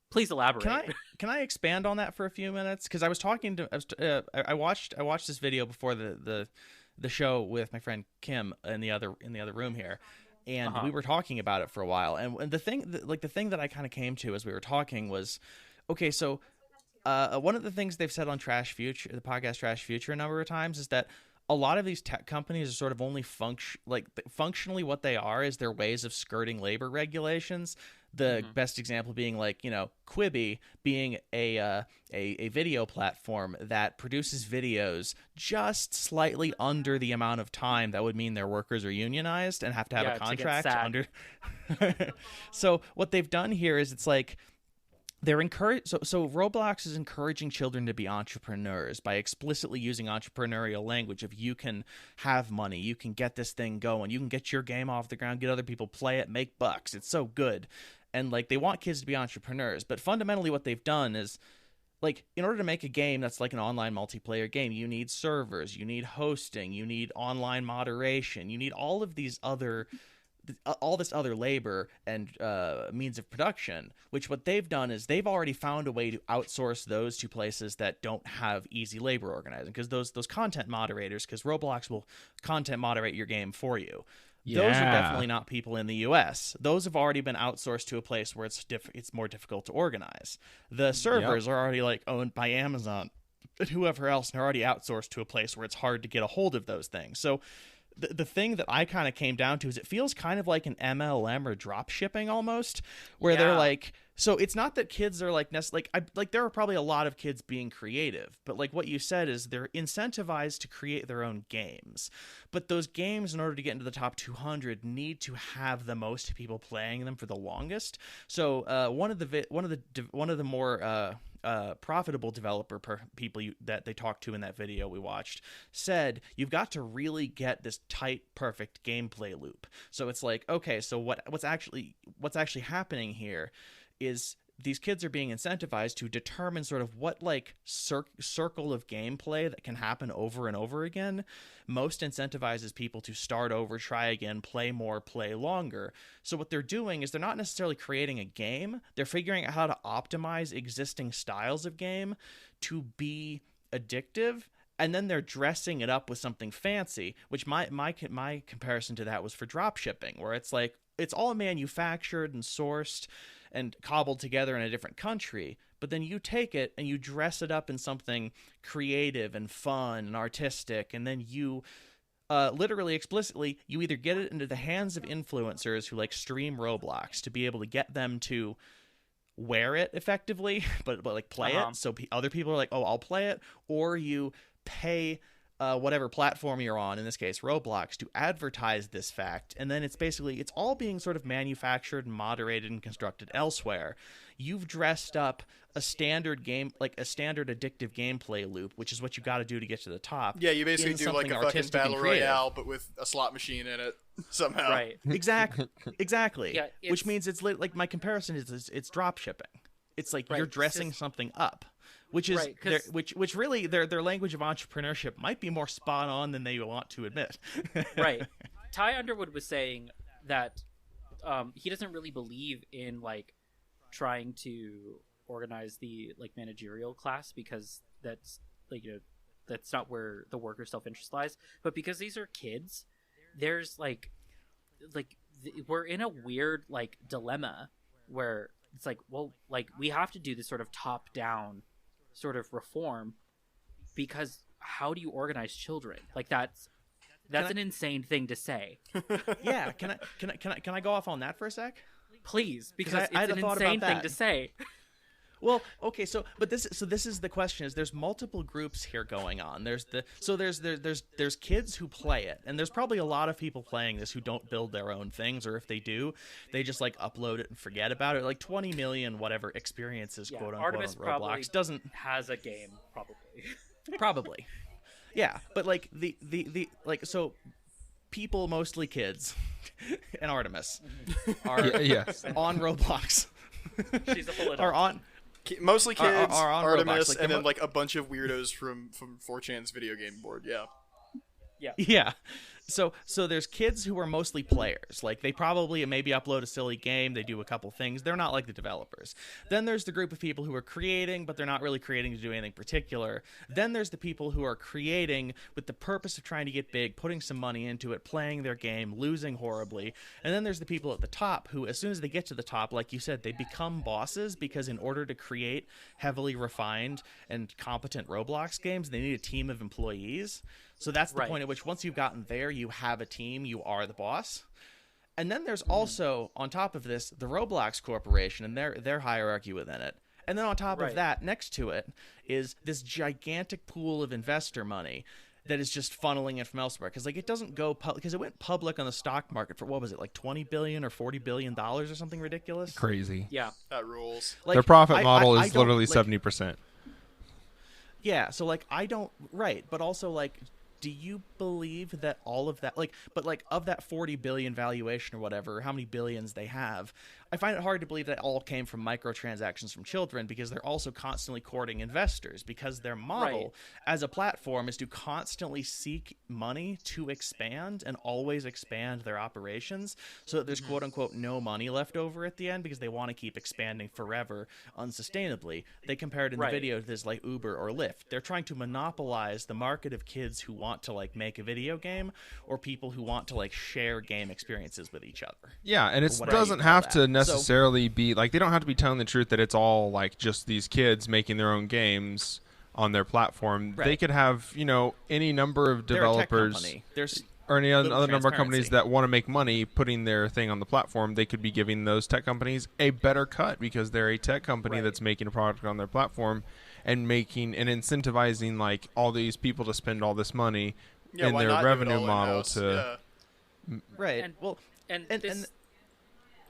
B: Please elaborate.
D: Can I expand on that for a few minutes? Because I was talking to I watched this video before the show with my friend Kim in the other room here, and we were talking about it for a while. And the thing that I kind of came to as we were talking was, okay, so one of the things they've said on Trash Future, the podcast Trash Future, a number of times is that a lot of these tech companies are sort of only functionally what they are is their ways of skirting labor regulations. The best example being Quibi being a video platform that produces videos just slightly under the amount of time that would mean their workers are unionized and have to have a contract under. So what they've done here is it's like, they're so Roblox is encouraging children to be entrepreneurs by explicitly using entrepreneurial language of you can have money, you can get this thing going, you can get your game off the ground, get other people play it, make bucks. It's so good. And they want kids to be entrepreneurs, but fundamentally what they've done is in order to make a game that's like an online multiplayer game, you need servers, you need hosting, you need online moderation, you need all of these other all this other labor and means of production, which what they've done is they've already found a way to outsource those to places that don't have easy labor organizing, because those content moderators, because Roblox will content moderate your game for you. Yeah. Those are definitely not people in the U.S. Those have already been outsourced to a place where it's more difficult to organize. The servers are already owned by Amazon and whoever else, and are already outsourced to a place where it's hard to get a hold of those things. So the thing that I kind of came down to is it feels kind of like an MLM or drop shipping almost, where they're so it's not that kids are there are probably a lot of kids being creative, but what you said is they're incentivized to create their own games. But those games, in order to get into the top 200, need to have the most people playing them for the longest. So one of the more profitable developer people that they talked to in that video we watched said you've got to really get this tight, perfect gameplay loop. So it's okay, so what's actually happening here is these kids are being incentivized to determine sort of what like circle of gameplay that can happen over and over again most incentivizes people to start over, try again, play more, play longer. So what they're doing is they're not necessarily creating a game. They're figuring out how to optimize existing styles of game to be addictive, and then they're dressing it up with something fancy, which my comparison to that was for drop shipping, where it's like it's all manufactured and sourced and cobbled together in a different country, but then you take it and you dress it up in something creative and fun and artistic, and then you literally explicitly you either get it into the hands of influencers who like stream Roblox to be able to get them to wear it effectively, but like play it, so other people are like, oh, I'll play it, or you pay whatever platform you're on, in this case Roblox, to advertise this fact, and then it's all being sort of manufactured and moderated and constructed elsewhere. You've dressed up a standard game, like a standard addictive gameplay loop, which is what you got to do to get to the top.
C: Yeah, you basically do like a fucking battle royale, but with a slot machine in it somehow.
B: Right.
D: Exactly.
B: Yeah,
D: which means it's like my comparison is it's drop shipping. It's like you're dressing something up. Which is which really their language of entrepreneurship might be more spot on than they want to admit.
B: Right. Ty Underwood was saying that he doesn't really believe in like trying to organize the like managerial class, because that's like that's not where the worker self-interest lies. But because these are kids, there's like we're in a weird like dilemma where it's like, well, like we have to do this sort of top down sort of reform, because how do you organize children? Like that's an insane thing to say.
D: Yeah, can I go off on that for a sec?
B: Please, because it's an insane thing to say.
D: Well, okay, so this is the question: is there's multiple groups here going on. There's kids who play it, and there's probably a lot of people playing this who don't build their own things, or if they do, they just like upload it and forget about it. Like 20 million whatever experiences, quote unquote,
B: Artemis
D: on Roblox doesn't
B: has a game
D: probably, yeah, but like the like so. People, mostly kids, and Artemis are on Roblox.
B: She's a full
C: are on. Mostly kids,
D: are on
C: Artemis,
D: Roblox, like,
C: and then like a bunch of weirdos from 4chan's video game board.
D: Yeah. So there's kids who are mostly players. Like they probably maybe upload a silly game, they do a couple things. They're not like the developers. Then there's the group of people who are creating, but they're not really creating to do anything particular. Then there's the people who are creating with the purpose of trying to get big, putting some money into it, playing their game, losing horribly. And then there's the people at the top who, as soon as they get to the top, like you said, they become bosses, because in order to create heavily refined and competent Roblox games, they need a team of employees. So that's the point at which once you've gotten there, you have a team, you are the boss. And then there's also, on top of this, the Roblox Corporation and their hierarchy within it. And then on top of that, next to it, is this gigantic pool of investor money that is just funneling it from elsewhere. Because like it doesn't go because it went public on the stock market for, what was it, like $20 billion or $40 billion or something ridiculous?
A: Crazy.
B: Yeah.
C: That rules.
A: Like, their profit model is literally 70%.
D: Yeah, so like but also like, do you believe that all of that, of that 40 billion valuation or whatever, how many billions they have, I find it hard to believe that all came from microtransactions from children, because they're also constantly courting investors, because their model as a platform is to constantly seek money to expand and always expand their operations, so that there's quote unquote no money left over at the end, because they want to keep expanding forever unsustainably. They compared in the video to this like Uber or Lyft. They're trying to monopolize the market of kids who want to like make a video game, or people who want to like share game experiences with each other.
A: Yeah, and it doesn't have to necessarily be like, they don't have to be telling the truth that it's all like just these kids making their own games on their platform. They could have, any number of developers or any other number of companies that want to make money putting their thing on the platform. They could be giving those tech companies a better cut, because they're a tech company that's making a product on their platform and incentivizing like all these people to spend all this money in their revenue model to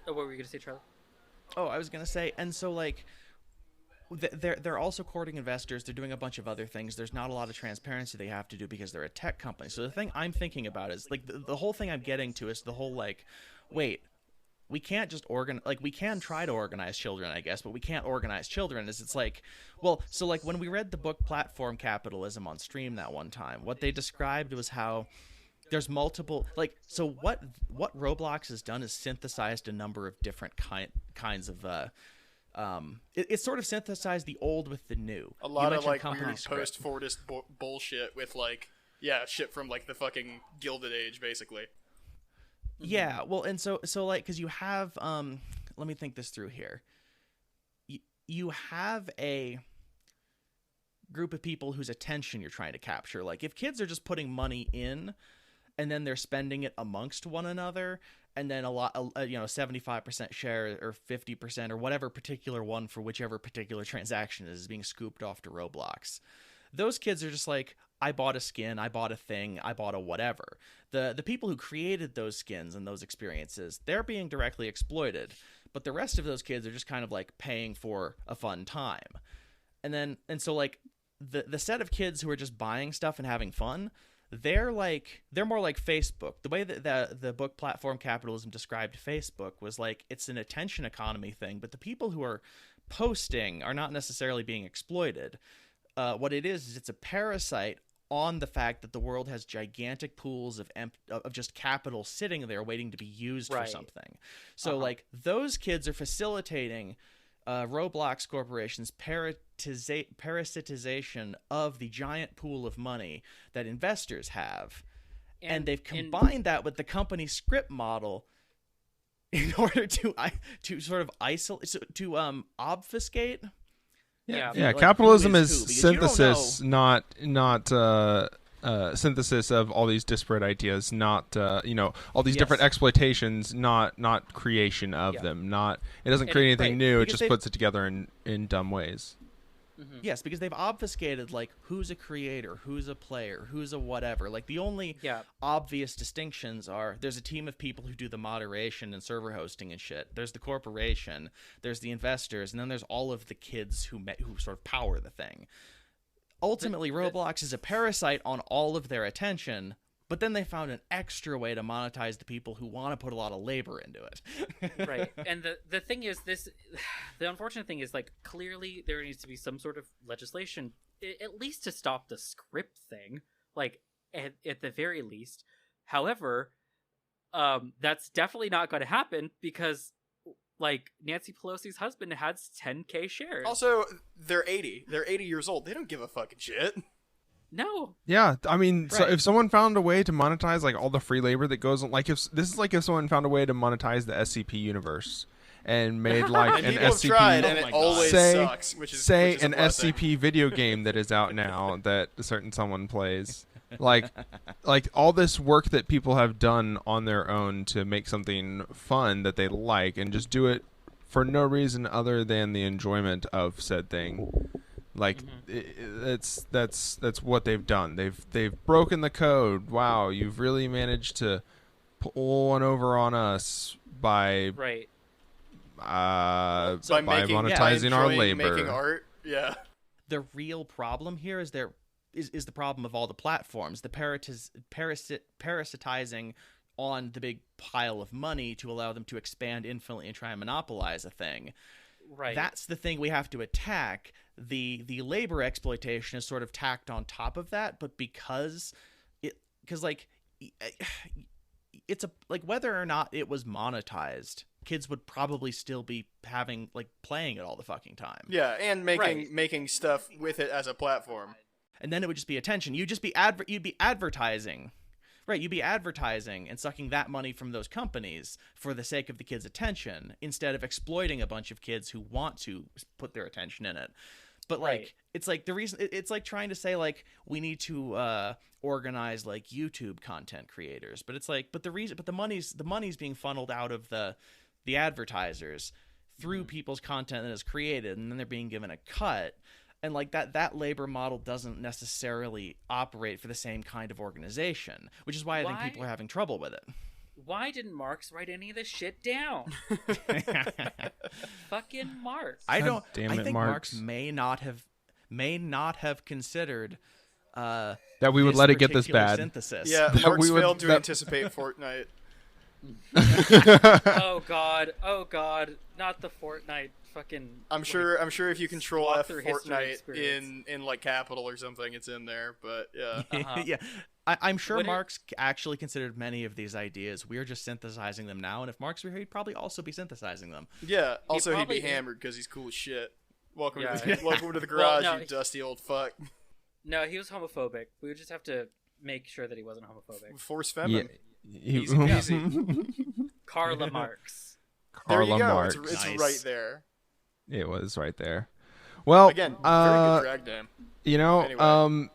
B: what were you going to say, Charlie?
D: Oh, I was going to say, and so like they're also courting investors. They're doing a bunch of other things. There's not a lot of transparency they have to do, because they're a tech company. So the thing I'm thinking about is like the whole thing I'm getting to is the whole like, wait, we can't just we can try to organize children, I guess, but we can't organize children. It's like, well, so like when we read the book Platform Capitalism on stream that one time, what they described was how there's multiple, like, so what Roblox has done is synthesized a number of different kinds of it sort of synthesized the old with the new.
C: A lot of like
D: company
C: weird
D: script.
C: post-Fordist bullshit with like shit from like the fucking Gilded Age basically.
D: Yeah, well, and so like, because you have let me think this through here. You have a group of people whose attention you're trying to capture. Like, if kids are just putting money in and then they're spending it amongst one another, and then 75% share or 50% or whatever particular one for whichever particular transaction is being scooped off to Roblox. Those kids are just like, I bought a skin, I bought a thing, I bought a whatever. The people who created those skins and those experiences, they're being directly exploited. But the rest of those kids are just kind of like paying for a fun time. And so like the set of kids who are just buying stuff and having fun, they're more like Facebook. The way that the book Platform Capitalism described Facebook was like, it's an attention economy thing, but the people who are posting are not necessarily being exploited. What it is it's a parasite on the fact that the world has gigantic pools of just capital sitting there waiting to be used for something. So like those kids are facilitating Roblox Corporation's parasitization of the giant pool of money that investors have, and they've combined that with the company script model in order to sort of isolate, to obfuscate.
A: Yeah,
D: like,
A: capitalism
D: who
A: is
D: because you don't
A: synthesis,
D: know.
A: not synthesis of all these disparate ideas, not all these different exploitations, not creation of them. Not it doesn't create anything new. It
D: because
A: just puts it together in dumb ways.
B: Mm-hmm.
D: Yes, because they've obfuscated like who's a creator, who's a player, who's a whatever. Like the only obvious distinctions are there's a team of people who do the moderation and server hosting and shit. There's the corporation, there's the investors, and then there's all of the kids who sort of power the thing. Ultimately, Roblox is a parasite on all of their attention, but then they found an extra way to monetize the people who want to put a lot of labor into it.
B: Right. And the thing is, the unfortunate thing is, like, clearly there needs to be some sort of legislation, at least to stop the script thing, like, at the very least. However, that's definitely not going to happen because, like, Nancy Pelosi's husband has 10K shares.
C: Also, they're 80. They're 80 years old. They don't give a fucking shit.
B: No.
A: Yeah, I mean, so if someone found a way to monetize like all the free labor that goes on, like if someone found a way to monetize the SCP universe and made like an
C: People have
A: SCP,
C: tried, and it always sucks. Which is
A: an
C: a blessing.
A: SCP video game that is out now that a certain someone plays, like all this work that people have done on their own to make something fun that they like and just do it for no reason other than the enjoyment of said thing. Like that's what they've done. They've broken the code. Wow, you've really managed to pull one over on us by monetizing our labor.
C: Making art. Yeah.
D: The real problem here is is the problem of all the platforms, the parasitizing on the big pile of money to allow them to expand infinitely and try and monopolize a thing.
B: Right.
D: That's the thing we have to attack. The labor exploitation is sort of tacked on top of that, but because it's whether or not it was monetized, kids would probably still be playing it all the fucking time.
C: Yeah, and making stuff with it as a platform.
D: And then it would just be attention. You'd be advertising. Right, you'd be advertising and sucking that money from those companies for the sake of the kids' attention instead of exploiting a bunch of kids who want to put their attention in it. But it's like the reason it's like trying to say like we need to organize like YouTube content creators, but it's like the money's being funneled out of the advertisers through people's content that is created, and then they're being given a cut. And like that labor model doesn't necessarily operate for the same kind of organization, which is why I think people are having trouble with it.
B: Why didn't Marx write any of this shit down? Fucking Marx.
D: I
A: think
D: Marx may not have considered
A: that we would let it get this bad.
D: Synthesis.
C: Yeah, Marx failed to anticipate Fortnite.
B: Oh god, not the Fortnite fucking.
C: I'm sure if you control
B: walk
C: F
B: through history
C: Fortnite
B: experience.
C: in like Capital or something, it's in there. But yeah,
D: Yeah, I'm sure
B: Would it-
D: Mark's actually considered many of these ideas. We're just synthesizing them now, and if Mark's were here, he'd probably also be synthesizing them.
C: yeah. Also, he'd
B: probably-
C: be hammered because he's cool as shit. Welcome
B: Yeah.
C: welcome to the garage,
B: no,
C: you dusty old fuck.
B: No, he was homophobic. We would just have to make sure that he wasn't homophobic.
C: Force feminine.
A: He-
C: Easy peasy.
B: Carla Marx.
C: There you
A: Carla
C: go.
A: Marx.
C: It's
D: Nice.
C: right there.
A: It was right there. Well,
C: Again, very good drag name.
A: you know,
C: Anyway.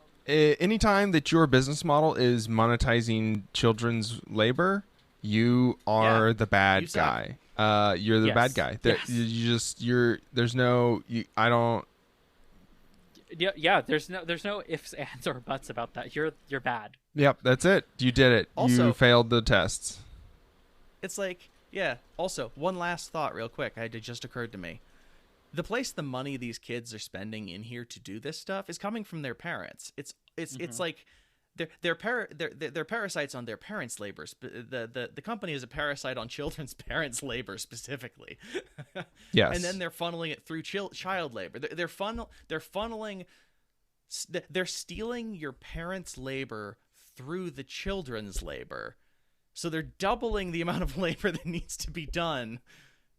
A: Anytime that your business model is monetizing children's labor, you are the bad
D: You suck.
A: guy. You're the
B: Yes.
A: bad guy.
B: Yes.
A: There's no, I don't.
B: Yeah. There's no ifs, ands, or buts about that. You're bad.
A: Yep, that's it. You did it.
D: Also-
A: You failed the tests.
D: It's like, yeah. Also, one last thought, real quick. It just occurred to me. The place the money these kids are spending in here to do this stuff is coming from their parents. It's like they're parasites on their parents' labor. The company is a parasite on children's parents' labor specifically.
A: Yes.
D: And then they're funneling it through child labor. They're funneling. They're stealing your parents' labor through the children's labor. So they're doubling the amount of labor that needs to be done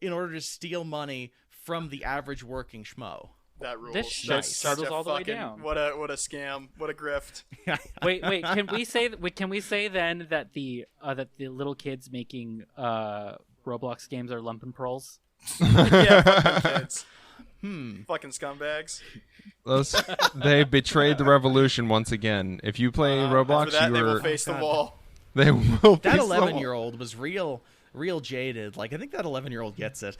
D: in order to steal money from the average working schmo.
C: That rules.
B: This shit
C: That's such
B: startles
C: a
B: all the way
C: fucking-
B: down.
C: What a scam. What a grift.
B: Wait. Can we say then that the little kids making Roblox games are lumpen proles?
C: Yeah, fuck them kids. Fucking scumbags.
A: They betrayed the revolution once again. If you play Roblox,
C: After that, they
A: you
C: will
A: are.
C: face the wall.
A: They will.
D: That
A: face the wall.
D: 11-year-old was real jaded. Like, I think that 11-year-old gets it.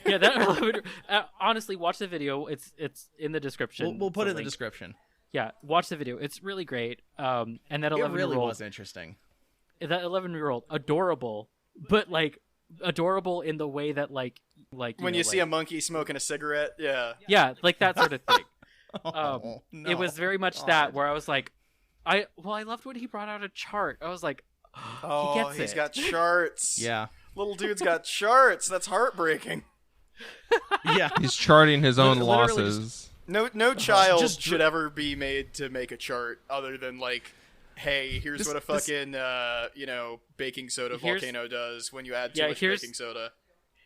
B: Yeah, that. Honestly, watch the video. It's in the description.
D: We'll put it in the
B: link.
D: description.
B: Yeah, watch the video. It's really great. And that
D: It
B: 11-year-old,
D: really was interesting.
B: that 11-year-old, adorable, but like adorable in the way that like
C: When you see a monkey smoking a cigarette, yeah.
B: yeah, like that sort of thing.
D: No.
B: It was very much that where I was like, I loved when he brought out a chart. I was like,
C: Oh,
B: he gets
C: he's
B: it.
C: got charts.
D: Yeah.
C: Little dude's got charts. That's heartbreaking.
D: Yeah.
A: He's charting his own
D: Literally
A: losses.
C: No child
D: Just
C: should ever be made to make a chart other than like, hey, here's what a fucking baking soda
B: Here's-
C: volcano does when you add too
B: Yeah,
C: much
B: here's-
C: baking soda.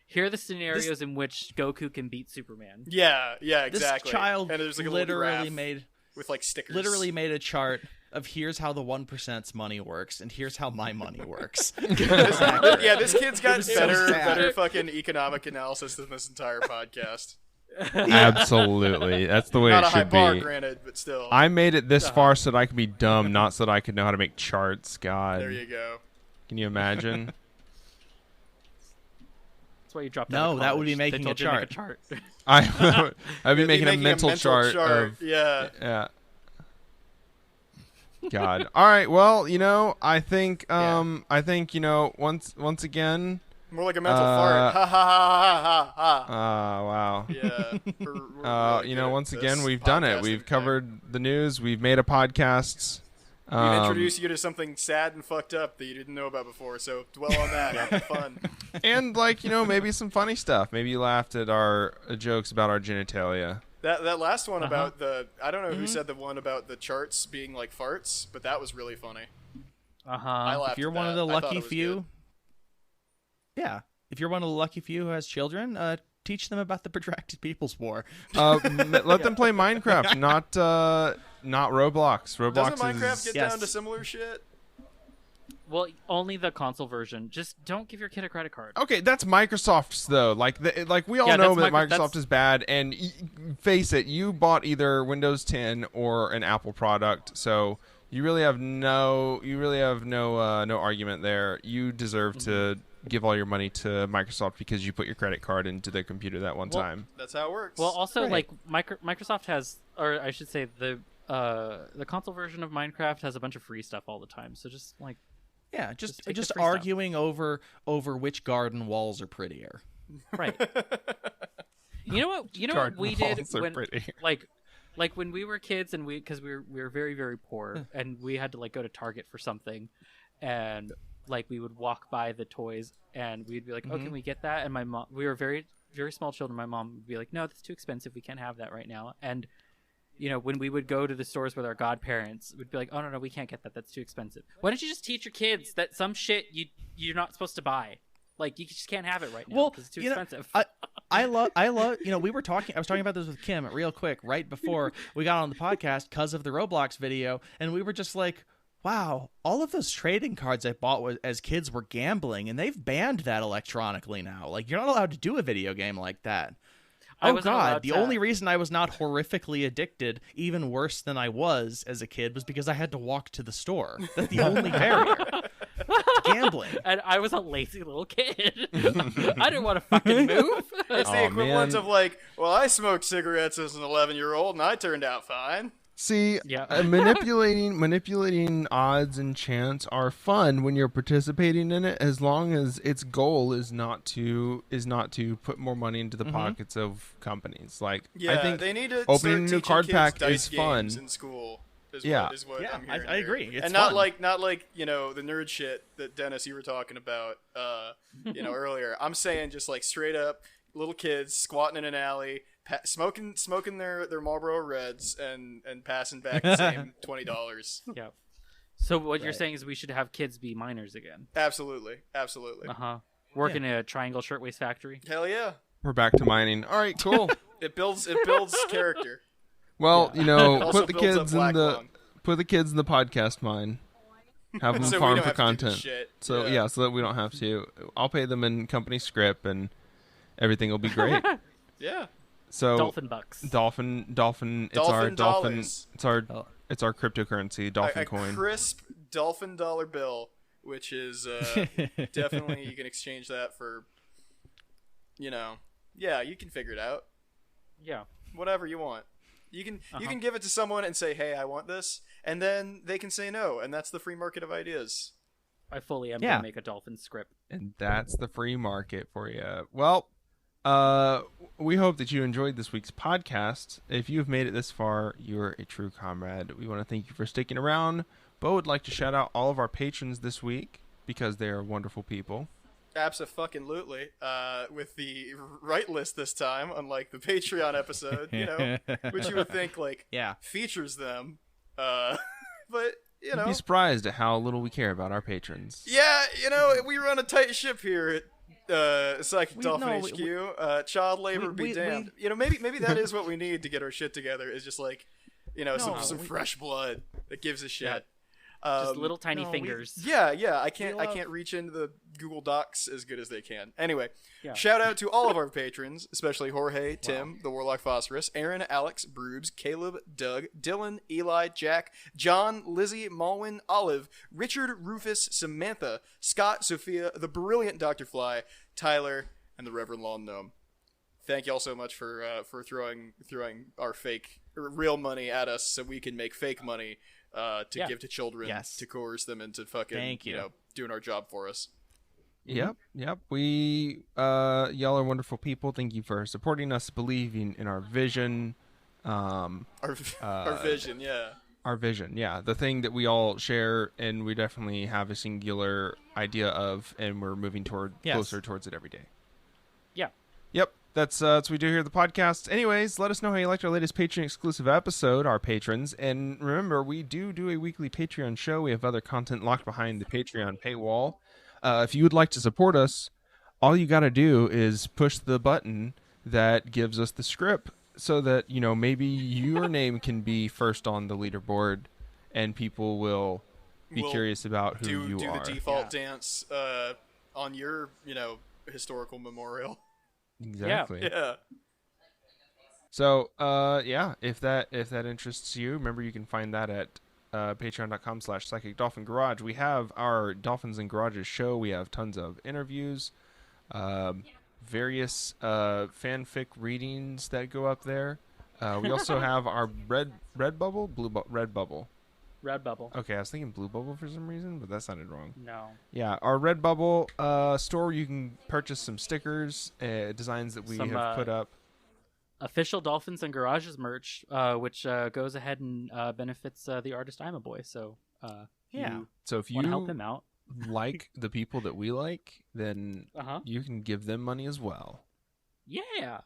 B: here are the scenarios in which Goku can beat Superman.
C: Yeah,
D: This
C: exactly.
D: child
C: and there's like a little
D: literally
C: graph
D: made
C: with like stickers.
D: made a chart of here's how the 1%'s money works and here's how my money works.
C: Yeah, this kid's got
D: was so
C: better
D: sad.
C: fucking economic analysis than this entire podcast.
A: Absolutely, that's the way
C: Not
A: it
C: a high
A: should
C: bar,
A: be.
C: granted, but still.
A: I made it this far so that I could be dumb, not so that I could know how to make charts. God,
C: There you go.
A: can you imagine?
B: That's why you dropped
D: No,
B: out of
D: that would be
B: college. They
D: making a
B: told you to make a chart.
A: I'd be
C: You'd
A: making a mental chart of
C: Yeah.
A: yeah. God. All right. Well, I think once again.
C: More like a mental fart. Ha ha ha ha ha ha.
A: Wow.
C: Yeah. We're really good at
A: Once again,
C: this
A: we've done it.
C: podcasting
A: We've
C: thing.
A: covered the news. We've made a podcast.
C: We've introduced you to something sad and fucked up that you didn't know about before, so dwell on that. Have fun.
A: And maybe some funny stuff. Maybe you laughed at our jokes about our genitalia.
C: That last one about I don't know who said the one about the charts being like farts, but that was really funny. I laughed
D: If you're
C: at
D: one of
C: that.
D: the
C: I thought
D: lucky
C: it was
D: few,
C: good.
D: yeah. If you're one of the lucky few who has children, teach them about the protracted People's War.
A: Let them play Minecraft, not Roblox. Roblox
C: Doesn't Minecraft
A: is
C: get
D: Yes.
C: down to similar shit?
B: Well, only the console version. Just don't give your kid a credit card.
A: okay. That's Microsoft's though. Like we all
B: Yeah,
A: know
B: that's
A: that
B: Microsoft-
A: Microsoft
B: that's-
A: is bad. And face it, you bought either Windows 10 or an Apple product, so you really have no argument there. You deserve to give all your money to Microsoft because you put your credit card into their computer that one
B: Well,
A: time.
C: That's how it works.
B: Well, also
D: Right.
B: like Microsoft has, or I should say, the console version of Minecraft has a bunch of free stuff all the time. So just like
D: Yeah,
B: Just
D: just
B: take the
D: just
B: free stuff.
D: arguing over which garden walls are prettier.
B: right. You know what
A: Garden
B: we did
A: walls are
B: when
A: pretty.
B: like when we were kids and because we were very very poor and we had to like go to Target for something, and like we would walk by the toys and we'd be like, "Oh, can we get that?" And my mom, we were very very small children. My mom would be like, "No, that's too expensive. We can't have that right now." And when we would go to the stores with our godparents, we'd be like, "Oh no, we can't get that. That's too expensive." Why don't you just teach your kids that some shit you're not supposed to buy? Like, you just can't have it right now because it's too expensive.
D: I love, I was talking about this with Kim real quick right before we got on the podcast because of the Roblox video, and we were just like, wow, all of those trading cards I bought as kids were gambling, and they've banned that electronically now. Like, you're not allowed to do a video game like that. Oh God! The only reason I was not horrifically addicted, even worse than I was as a kid, was because I had to walk to the store. That's the only barrier. Gambling.
B: And I was a lazy little kid. I didn't want to fucking move.
C: It's the equivalent of like, well, I smoked cigarettes as an 11-year-old and I turned out fine.
A: See, manipulating odds and chance are fun when you're participating in it, as long as its goal is not to put more money into the pockets of companies. Like, I think
C: they need to
A: opening a new card pack is fun
C: in school. Is what I'm hearing
D: I agree. It's
C: and not
D: fun.
C: like the nerd shit that Dennis you were talking about earlier. I'm saying just like straight up little kids squatting in an alley, smoking their Marlboro Reds and passing back the same $20.
B: Yeah. So what you're saying is we should have kids be minors again?
C: Absolutely.
B: Work in a Triangle Shirtwaist factory.
C: Hell yeah.
A: We're back to mining. All right, cool.
C: It builds character.
A: Well,
C: put the kids in
A: the podcast mine. Have them
C: So we
A: farm
C: don't
A: for
C: have to do
A: content.
C: this shit.
A: So
C: Yeah.
A: so that we don't have to. I'll pay them in company script, and everything will be great.
C: Yeah.
A: So
B: Dolphin bucks.
A: Dolphin. It's our
C: Dolphin
A: dolphin.
C: dollars.
A: It's our cryptocurrency. Dolphin
C: a
A: coin.
C: crisp dolphin dollar bill, which is definitely you can exchange that for, you can figure it out.
B: Yeah.
C: Whatever you want. You can give it to someone and say, "Hey, I want this," and then they can say no, and that's the free market of ideas.
B: I fully am going to make a dolphin script.
A: And that's the free market for you. Well, we hope that you enjoyed this week's podcast. If you've made it this far, you're a true comrade. We want to thank you for sticking around. Bo would like to shout out all of our patrons this week because they are wonderful people.
C: Abso-fucking-lutely. With the right list this time, unlike the Patreon episode, which you would think features them. But
A: You'd be surprised at how little we care about our patrons.
C: Yeah, we run a tight ship here at Psychic Dolphin HQ. Child labor be damned. Maybe that is what we need to get our shit together. Is just some fresh blood that gives a shit.
B: Yeah. Just little tiny fingers.
C: I can't reach into the Google Docs as good as they can. Anyway, shout out to all of our patrons, especially Jorge, Tim, the Warlock Phosphorus, Aaron, Alex, Broobs, Caleb, Doug, Dylan, Eli, Jack, John, Lizzie, Malwin, Olive, Richard, Rufus, Samantha, Scott, Sophia, the brilliant Dr. Fly, Tyler, and the Reverend Lawn Gnome. Thank y'all so much for throwing our real money at us so we can make fake money to give to children to coerce them into fucking doing our job for us.
A: Yep. We y'all are wonderful people. Thank you for supporting us, believing in our vision.
C: Our vision,
A: Our vision, the thing that we all share, and we definitely have a singular idea of, and we're moving closer towards it every day.
B: Yeah.
A: Yep. That's what we do here at the podcast. Anyways, let us know how you liked our latest Patreon exclusive episode, our patrons. And remember, we do a weekly Patreon show. We have other content locked behind the Patreon paywall. If you would like to support us, all you got to do is push the button that gives us the script so that, maybe your name can be first on the leaderboard and people will be curious about who you are.
C: Do the default dance on your, historical memorial.
A: Exactly.
C: Yeah.
A: So, if that interests you, remember you can find that at patreon.com/Psychic Dolphin Garage. We have our Dolphins and Garages show. We have tons of interviews, various fanfic readings that go up there. We also have our Redbubble. Okay, I was thinking Blue Bubble for some reason, but that sounded wrong.
B: No.
A: Yeah, our Redbubble store, you can purchase some stickers, designs that we have put up.
B: Official Dolphins and Garages merch, which goes ahead and benefits the artist I'm a Boy. So,
A: so if you
B: want to help him out,
A: like the people that we like, then
B: Uh-huh.
A: you can give them money as well.
B: Yeah.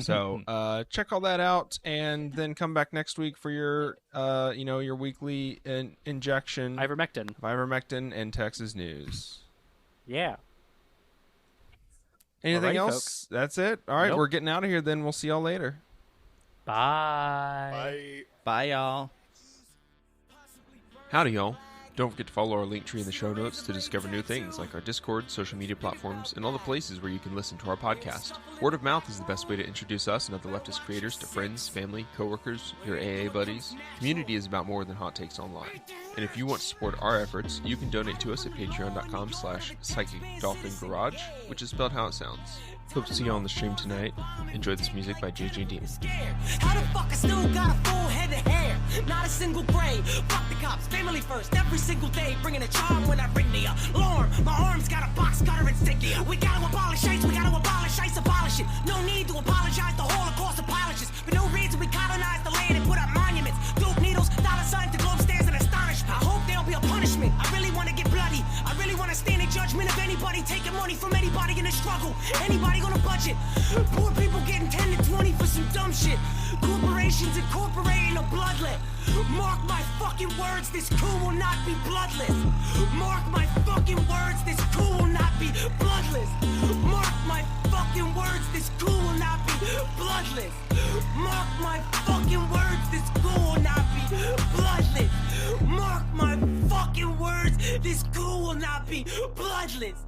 A: So check all that out, and then come back next week for your your weekly injection
B: Ivermectin.
A: of ivermectin and Texas news.
B: Yeah.
A: Anything
B: Alrighty,
A: else?
B: folks.
A: That's it. All right,
B: Nope.
A: we're getting out of here. Then we'll see y'all later.
B: Bye.
D: Bye, y'all.
A: Howdy, y'all. Don't forget to follow our link tree in the show notes to discover new things like our Discord, social media platforms, and all the places where you can listen to our podcast. Word of mouth is the best way to introduce us and other leftist creators to friends, family, coworkers, your AA buddies. Community is about more than hot takes online. And if you want to support our efforts, you can donate to us at patreon.com/psychicdolphingarage, which is spelled how it sounds. Hope to see you on the stream tonight. Enjoy this music by JJ Demon.
F: How the fuck I still got a full head of hair? Not a single gray. Fuck the cops, family first, every single day. Bringing a charm when I ring the alarm. My arms got a box cutter insignia. We gotta abolish ICE, we gotta abolish ICE, abolish it. No need to apologize to Holocaust apologists. For no reason we colonized the land and put up monuments. Dope needles, dollar signs, the globe stares in astonishment. I hope there'll be a punishment. I really wanna get bloody. I really wanna stand in judgment of anybody taking money from anybody in the struggle. Anybody on a budget. Poor people getting 10 to 20 for some dumb shit. Corporations incorporating a bloodlet. Mark my fucking words, this coup will not be bloodless. Mark my fucking words, this coup will not be bloodless. Mark my fucking words, this coup will not be bloodless. Mark my fucking words, this coup will not be bloodless. Mark my fucking words, this coup will not be bloodless.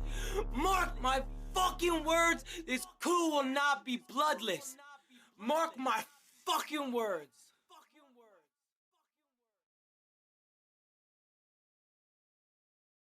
F: Mark my fucking words, this coup will not be bloodless. Mark my fucking words.